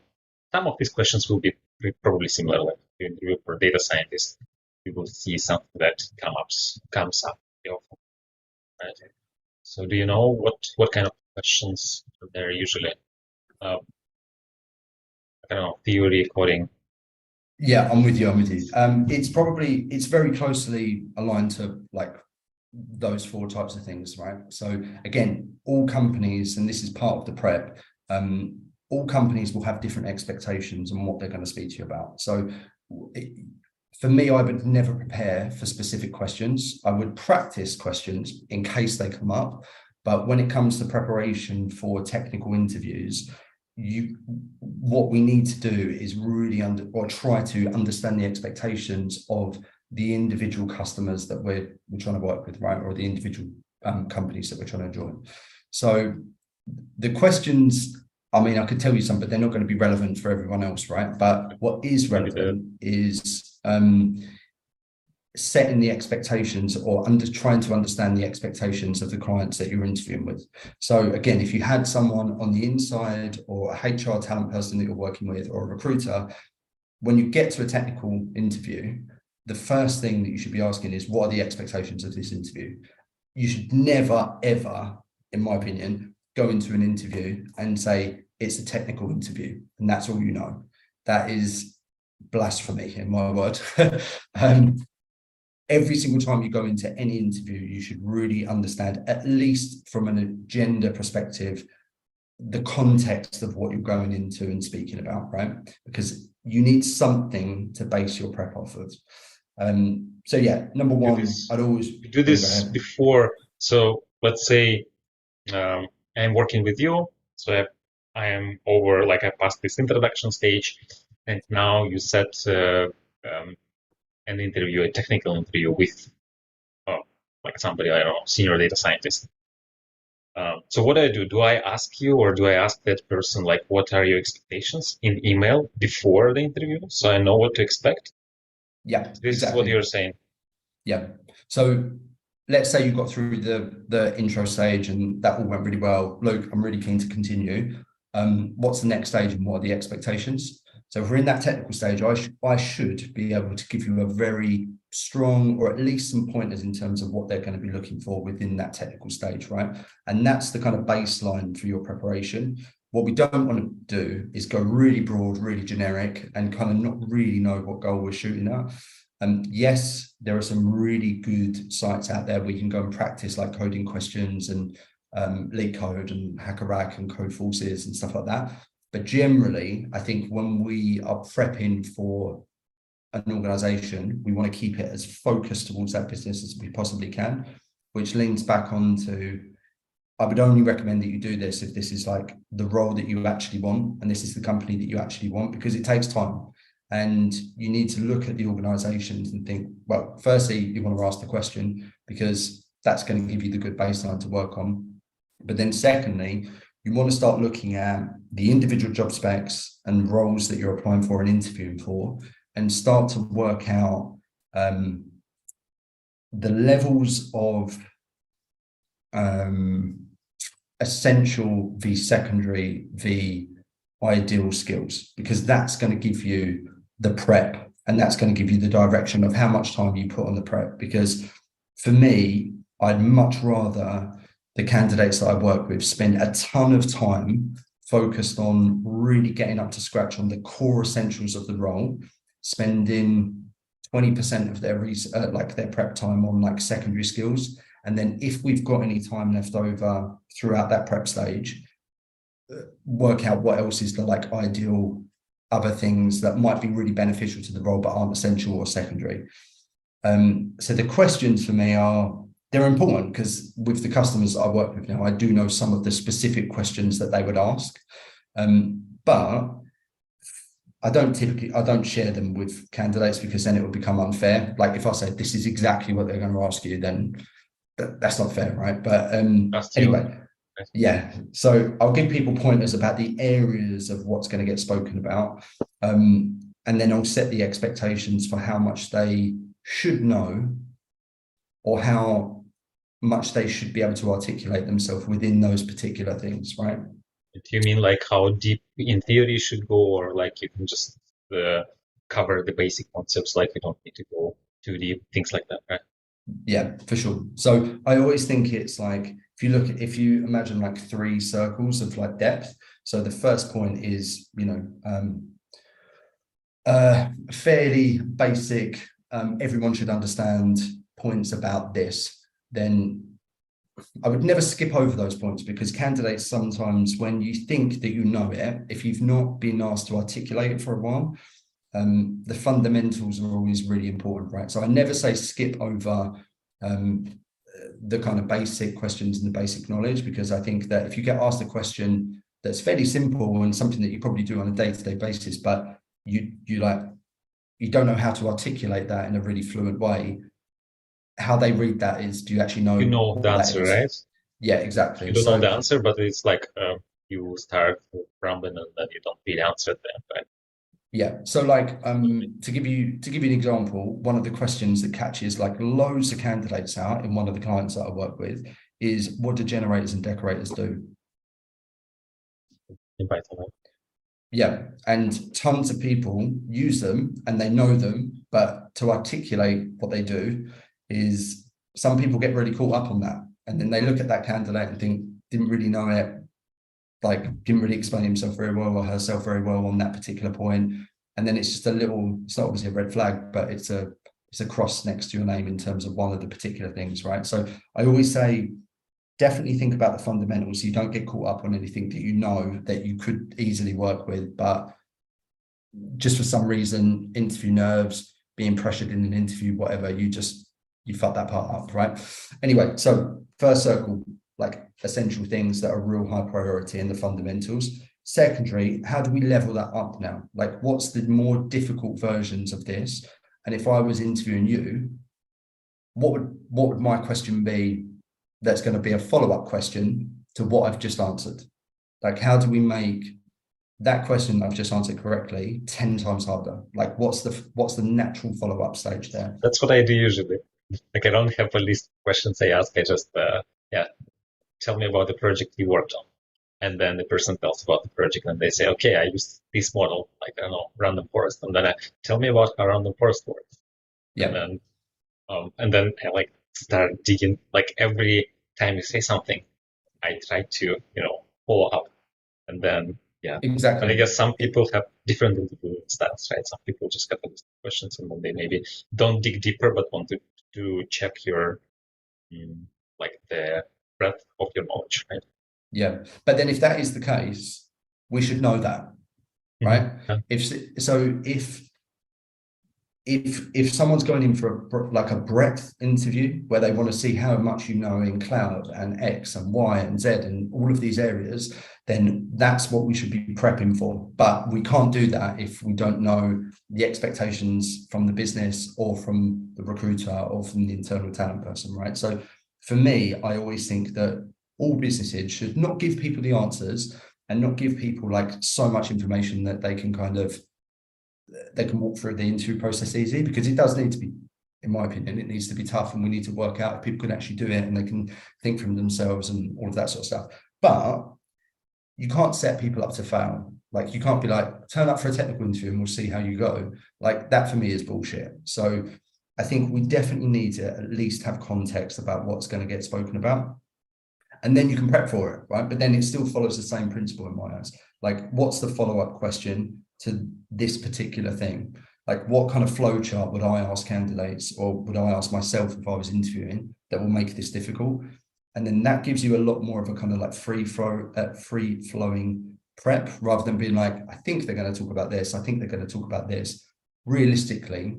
Speaker 1: some of these questions will be probably similar. Like if you interview for data scientist, you will see something that comes up very often. Right? So do you know what kind of questions are there usually? I don't know, theory, coding.
Speaker 2: Yeah, I'm with you. It's very closely aligned to like those four types of things, right? So again, all companies, and this is part of the prep, all companies will have different expectations on what they're going to speak to you about. So for me, I would never prepare for specific questions. I would practice questions in case they come up. But when it comes to preparation for technical interviews, what we need to do is really try to understand the expectations of the individual customers that we're trying to work with, right? Or the individual companies that we're trying to join. So the questions, I mean, I could tell you some, but they're not going to be relevant for everyone else, right? But what is relevant is setting the expectations, or trying to understand the expectations of the clients that you're interviewing with. So again, if you had someone on the inside, or a HR talent person that you're working with, or a recruiter, when you get to a technical interview, the first thing that you should be asking is, what are the expectations of this interview? You should never, ever in my opinion, go into an interview and say it's a technical interview and that's all you know. That is blasphemy in my word. Every single time you go into any interview, you should really understand, at least from an agenda perspective, the context of what you're going into and speaking about, right? Because you need something to base your prep off of. So yeah, number one, I'd always
Speaker 1: do this before. So let's say I'm working with you, so I am over, like I passed this introduction stage, and now you set an interview, a technical interview with like somebody, I don't know, senior data scientist. So what do I do? Do I ask you, or do I ask that person, like, what are your expectations in email before the interview, so I know what to expect?
Speaker 2: Yeah,
Speaker 1: this
Speaker 2: exactly.
Speaker 1: is what you're saying.
Speaker 2: Yeah. So let's say you got through the intro stage and that all went really well. Luke, I'm really keen to continue. What's the next stage and what are the expectations? So if we're in that technical stage, I should be able to give you a very strong, or at least some pointers in terms of what they're going to be looking for within that technical stage, right? And that's the kind of baseline for your preparation. What we don't want to do is go really broad, really generic, and kind of not really know what goal we're shooting at. Yes, there are some really good sites out there where you can go and practice, like coding questions and LeetCode and HackerRank and Codeforces and stuff like that. But generally, I think when we are prepping for an organization, we want to keep it as focused towards that business as we possibly can, which leans back onto, I would only recommend that you do this if this is like the role that you actually want, and this is the company that you actually want, because it takes time. And you need to look at the organizations and think, well, firstly, you want to ask the question because that's going to give you the good baseline to work on. But then secondly, you want to start looking at the individual job specs and roles that you're applying for and interviewing for, and start to work out the levels of essential v secondary v ideal skills, because that's going to give you the prep, and that's going to give you the direction of how much time you put on the prep. Because for me, I'd much rather the candidates that I work with spend a ton of time focused on really getting up to scratch on the core essentials of the role, spending 20% of their like their prep time on like secondary skills. And then if we've got any time left over throughout that prep stage, work out what else is the like ideal other things that might be really beneficial to the role but aren't essential or secondary. So the questions for me they're important, because with the customers that I work with now, I do know some of the specific questions that they would ask, but I don't share them with candidates, because then it would become unfair. Like if I say this is exactly what they're going to ask you, then that's not fair, right? But anyway, yeah. So I'll give people pointers about the areas of what's going to get spoken about, and then I'll set the expectations for how much they should know, or how much they should be able to articulate themselves within those particular things, right?
Speaker 1: Do you mean like how deep in theory you should go, or like you can just cover the basic concepts, like you don't need to go too deep, things like that, right?
Speaker 2: Yeah, for sure. So I always think it's like, if you imagine like 3 circles of like depth. So the first point is, fairly basic, everyone should understand points about this. Then I would never skip over those points, because candidates sometimes, when you think that you know it, if you've not been asked to articulate it for a while, the fundamentals are always really important, right? So I never say skip over the kind of basic questions and the basic knowledge, because I think that if you get asked a question that's fairly simple and something that you probably do on a day-to-day basis, but you don't know how to articulate that in a really fluent way, how they read that is, do you actually know
Speaker 1: the answer, right?
Speaker 2: Yeah, exactly.
Speaker 1: You don't know the answer, but it's like you start rambling and then you don't read the answer then, right?
Speaker 2: Yeah. So like to give you an example, one of the questions that catches like loads of candidates out in one of the clients that I work with is, what do generators and decorators do?
Speaker 1: In Python.
Speaker 2: Yeah, and tons of people use them and they know them, but to articulate what they do is, some people get really caught up on that, and then they look at that candidate and think, didn't really know it, like didn't really explain himself very well or herself very well on that particular point. And then it's just a little, it's not obviously a red flag, but it's a cross next to your name in terms of one of the particular things, right? So I always say, definitely think about the fundamentals so you don't get caught up on anything that you know that you could easily work with, but just for some reason, interview nerves, being pressured in an interview, whatever, you fuck that part up, right? Anyway, so first circle, like essential things that are real high priority in the fundamentals. Secondary, how do we level that up now? Like, what's the more difficult versions of this? And if I was interviewing you, what would my question be that's going to be a follow-up question to what I've just answered? Like, how do we make that question I've just answered correctly 10 times harder? Like, what's the natural follow-up stage there?
Speaker 1: That's what I do usually. Like, I don't have a list of questions I ask. I just, tell me about the project you worked on. And then the person tells about the project and they say, okay, I used this model, like, I don't know, random forest. And then tell me about how random forest works.
Speaker 2: Yeah.
Speaker 1: And then I like start digging, like every time you say something, I try to, follow up. And then, yeah.
Speaker 2: Exactly.
Speaker 1: But I guess some people have different interview styles, right? Some people just have a list of questions and then they maybe don't dig deeper, but want to check your, like the breadth of your knowledge, right?
Speaker 2: Yeah. But then if that is the case, we should know that, right?
Speaker 1: Yeah.
Speaker 2: If someone's going in for a breadth interview where they want to see how much you know in cloud and X and Y and Z and all of these areas, then that's what we should be prepping for. But we can't do that if we don't know the expectations from the business or from the recruiter or from the internal talent person, right? So for me, I always think that all businesses should not give people the answers and not give people like so much information that they can walk through the interview process easy, because it does need to be, in my opinion, it needs to be tough, and we need to work out if people can actually do it and they can think from themselves and all of that sort of stuff. But you can't set people up to fail. Like, you can't be like, turn up for a technical interview and we'll see how you go. Like, that for me is bullshit. So I think we definitely need to at least have context about what's going to get spoken about. And then you can prep for it, right? But then it still follows the same principle in my eyes. Like, what's the follow-up question to this particular thing? Like, what kind of flow chart would I ask candidates, or would I ask myself if I was interviewing, that will make this difficult? And then that gives you a lot more of a kind of like free flowing prep, rather than being like, I think they're going to talk about this, I think they're going to talk about this. Realistically,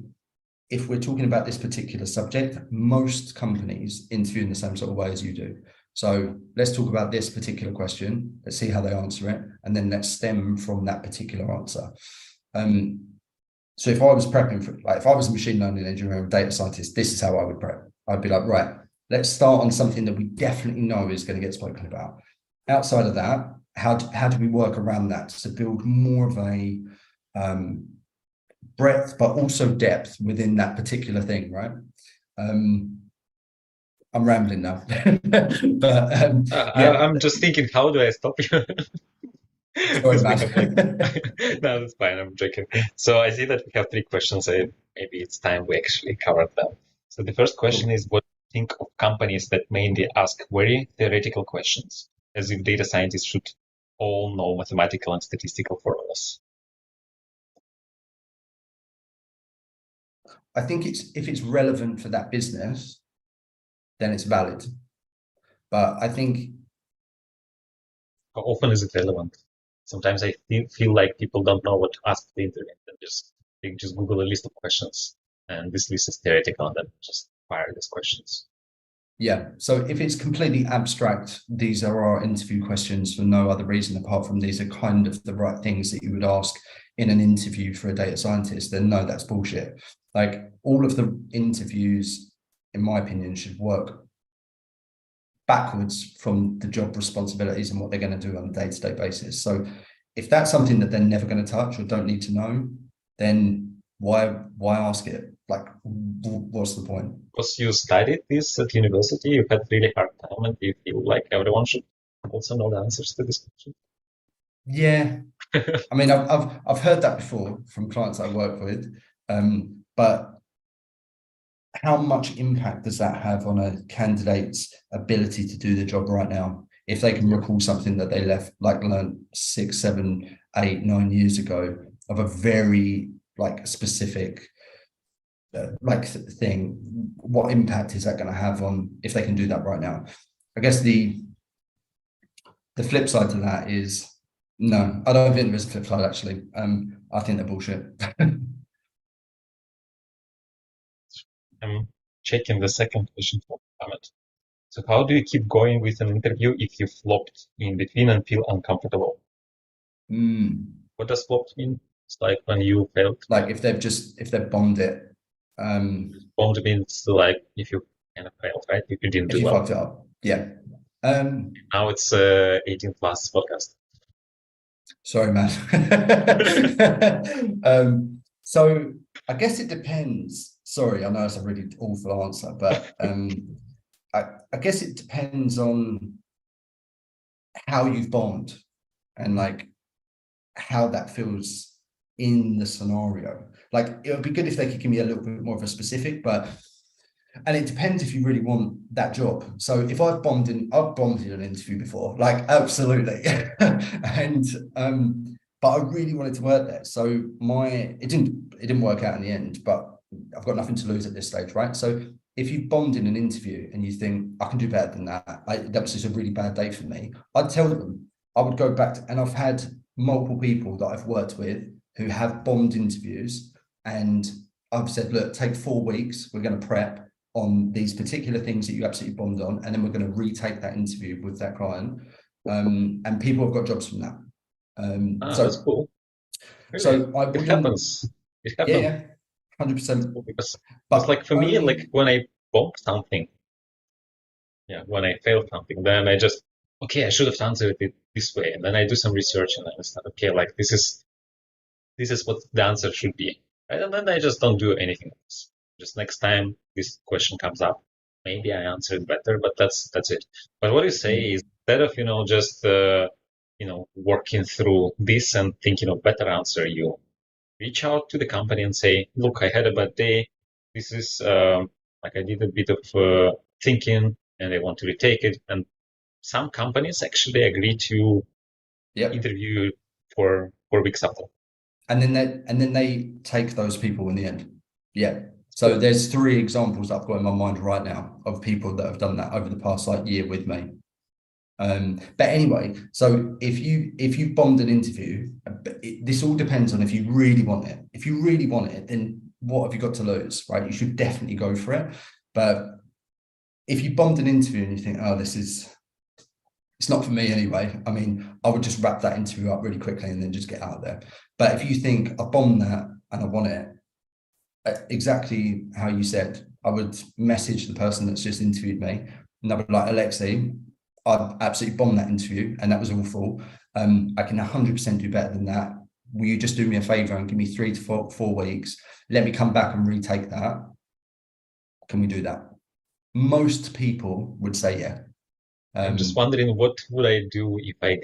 Speaker 2: if we're talking about this particular subject, most companies interview in the same sort of way as you do. So let's talk about this particular question. Let's see how they answer it. And then let's stem from that particular answer. So if I was prepping for, like, if I was a machine learning engineer or data scientist, this is how I would prep. I'd be like, right, let's start on something that we definitely know is going to get spoken about. Outside of that, how do we work around that to build more of a breadth, but also depth within that particular thing, right? I'm rambling now. But yeah.
Speaker 1: I'm just thinking, how do I stop you?
Speaker 2: Sorry, man.
Speaker 1: No, that's fine. I'm joking. So I see that we have 3 questions. Maybe it's time we actually covered them. So the first question is, what do you think of companies that mainly ask very theoretical questions, as if data scientists should all know mathematical and statistical formulas?
Speaker 2: I think if it's relevant for that business, then it's valid. But I think,
Speaker 1: How often is it relevant? Sometimes I feel like people don't know what to ask the internet, and they just Google a list of questions, and this list is theoretical, and then just fire these questions.
Speaker 2: yeah. So if it's completely abstract, these are our interview questions for no other reason apart from these are kind of the right things that you would ask in an interview for a data scientist, then no, that's bullshit. Like, all of the interviews, in my opinion, should work backwards from the job responsibilities and what they're going to do on a day-to-day basis. So if that's something that they're never going to touch or don't need to know, then why ask it? Like, what's the point?
Speaker 1: Because you studied this at university, you had really hard time, and you feel like everyone should also know the answers to this question.
Speaker 2: Yeah. I mean, I've heard that before from clients I work with, but how much impact does that have on a candidate's ability to do the job right now? if they can recall something that they learned 6, 7, 8, 9 years ago of a very specific thing, what impact is that going to have on if they can do that right now? I guess the flip side to that is no, I don't think there's a flip side actually. I think they're bullshit.
Speaker 1: I'm checking the second question from Ahmed. So how do you keep going with an interview if you flopped in between and feel uncomfortable? What does flopped mean? It's like when you failed.
Speaker 2: Like if they've bombed it.
Speaker 1: Bombed means like if you kind of failed, right? If you didn't do well.
Speaker 2: Fucked it up. Yeah.
Speaker 1: Now it's 18 plus podcast.
Speaker 2: Sorry, man. So I guess it depends. Sorry, I know it's a really awful answer, but I guess it depends on how you've bombed and like how that feels in the scenario. Like it would be good if they could give me a little bit more of a specific, and it depends if you really want that job. So if I've bombed in an interview before, like absolutely. And but I really wanted to work there. So it didn't work out in the end, but I've got nothing to lose at this stage, right? So if you've bombed in an interview and you think I can do better than that, that was just a really bad day for me, I'd tell them. I would go back and I've had multiple people that I've worked with who have bombed interviews, and I've said, look, take 4 weeks, we're going to prep on these particular things that you absolutely bombed on, and then we're going to retake that interview with that client. And people have got jobs from that. So
Speaker 1: that's cool. Really?
Speaker 2: So
Speaker 1: it happens. It happens.
Speaker 2: Yeah, 100%.
Speaker 1: But like for me, like when I bomb something, when I fail something, then I just, okay, I should have answered it this way, and then I do some research and I understand, okay, like this is what the answer should be, right? And then I just don't do anything else. Just next time this question comes up, maybe I answer it better, but that's it. But what you say is instead of just working through this and thinking of better answer, you reach out to the company and say, look, I had a bad day. This is like I did a bit of thinking and I want to retake it. And some companies actually agree to interview for 4 weeks after.
Speaker 2: And then they take those people in the end. Yeah. So there's 3 examples that I've got in my mind right now of people that have done that over the past year with me. But anyway, so if you bombed an interview, this all depends on if you really want it. If you really want it, then what have you got to lose, right? You should definitely go for it. But if you bombed an interview and you think, oh, it's not for me anyway, I mean, I would just wrap that interview up really quickly and then just get out of there. But if you think I bombed that and I want it, exactly how you said, I would message the person that's just interviewed me and I'd be like, Alexei, I absolutely bombed that interview and that was awful. I can 100% do better than that. Will you just do me a favor and give me 3 to 4 weeks? Let me come back and retake that. Can we do that? Most people would say yeah.
Speaker 1: I'm just wondering, what would I do if I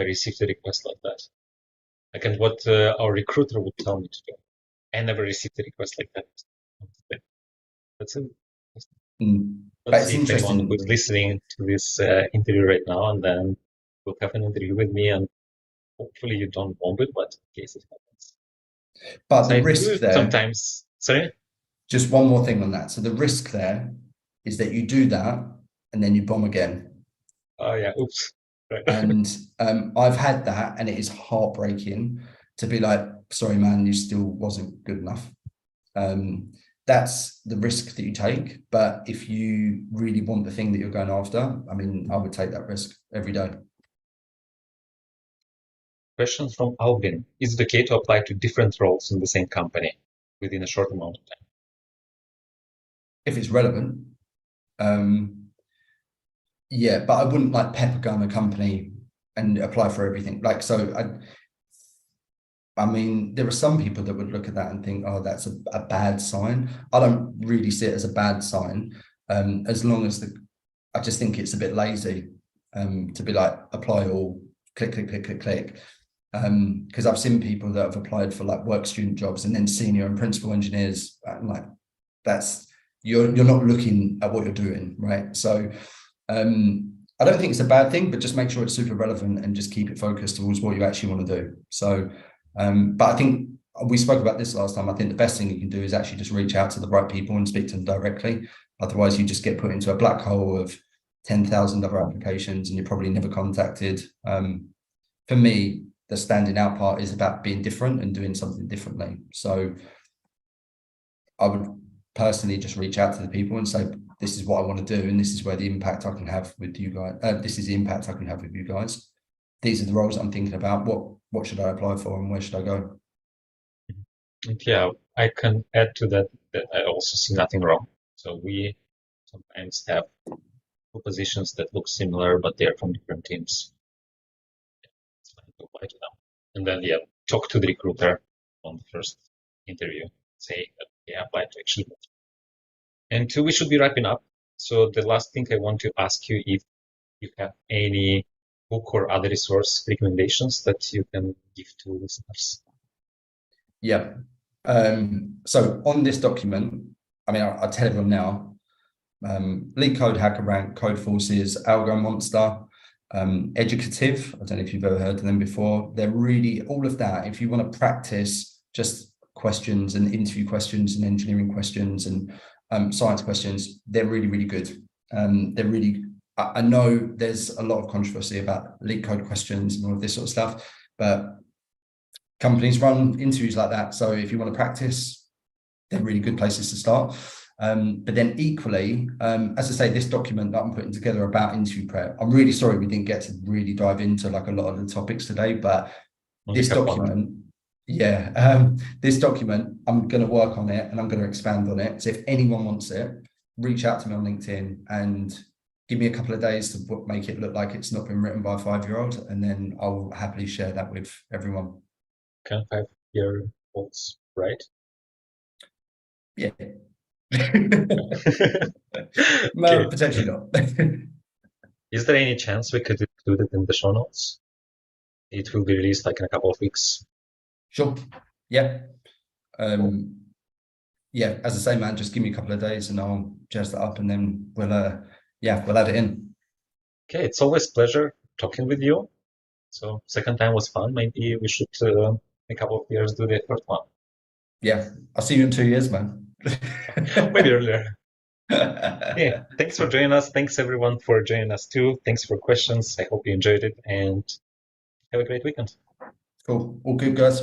Speaker 1: received a request like that? Like, and what our recruiter would tell me to do. I never received a request like that. That's it. Let's see if anyone who's listening to this interview right now, and then we'll have an interview with me, and hopefully you don't bomb it, but in case it happens.
Speaker 2: But the risk there,
Speaker 1: sometimes, sorry?
Speaker 2: Just one more thing on that. So the risk there is that you do that and then you bomb again.
Speaker 1: Oh yeah, oops.
Speaker 2: And I've had that, and it is heartbreaking to be like, sorry, man, you still wasn't good enough. That's the risk that you take. But if you really want the thing that you're going after, I mean, I would take that risk every day.
Speaker 1: Question from Alvin. Is it okay to apply to different roles in the same company within a short amount of time?
Speaker 2: If it's relevant. Yeah, but I wouldn't like pepper gun a company and apply for everything. Like, so I mean, there are some people that would look at that and think, oh, that's a bad sign. I don't really see it as a bad sign, as long as I just think it's a bit lazy to be like, apply all, click, click, click, click, click. Because I've seen people that have applied for like work student jobs and then senior and principal engineers, and like you're not looking at what you're doing, right? So I don't think it's a bad thing, but just make sure it's super relevant and just keep it focused towards what you actually want to do. So, but I think we spoke about this last time. I think the best thing you can do is actually just reach out to the right people and speak to them directly. Otherwise, you just get put into a black hole of 10,000 other applications and you're probably never contacted. For me, the standing out part is about being different and doing something differently. So I would personally just reach out to the people and say, this is what I want to do, and this is where the impact I can have with you guys. This is the impact I can have with you guys. These are the roles I'm thinking about. What should I apply for, and where should I go?
Speaker 1: And yeah, I can add to that I also see nothing wrong. So we sometimes have two positions that look similar, but they're from different teams. It's fine to apply to them. And then, yeah, talk to the recruiter on the first interview. Say that, yeah, apply to actually. And two, we should be wrapping up. So the last thing I want to ask you, if you have any book or other resource recommendations that you can give to listeners.
Speaker 2: Yeah. So on this document, I mean, I'll tell everyone now, LeetCode, HackerRank, Codeforces, Algo Monster, Educative. I don't know if you've ever heard of them before. They're really, all of that, if you want to practice just questions and interview questions and engineering questions and science questions, they're really, really good. They're really, I know there's a lot of controversy about LeetCode questions and all of this sort of stuff, but companies run interviews like that. So if you want to practice, they're really good places to start. But then equally, as I say, this document that I'm putting together about interview prep, I'm really sorry we didn't get to really dive into like a lot of the topics today, but this document, this document, I'm going to work on it and I'm going to expand on it. So if anyone wants it, reach out to me on LinkedIn and give me a couple of days to make it look like it's not been written by a 5-year-old, and then I'll happily share that with everyone.
Speaker 1: Can 5-year-olds, right?
Speaker 2: Yeah.
Speaker 1: Okay.
Speaker 2: Potentially not.
Speaker 1: Is there any chance we could include it in the show notes? It will be released like in a couple of weeks.
Speaker 2: Sure. Yeah. Yeah, as I say, man, just give me a couple of days and I'll jazz that up, and then we'll add it in.
Speaker 1: Okay, it's always a pleasure talking with you. So second time was fun. Maybe we should in a couple of years do the third one.
Speaker 2: Yeah, I'll see you in 2 years, man.
Speaker 1: Maybe earlier. Yeah, thanks for joining us. Thanks everyone for joining us too. Thanks for questions. I hope you enjoyed it and have a great weekend.
Speaker 2: Cool. All good, guys.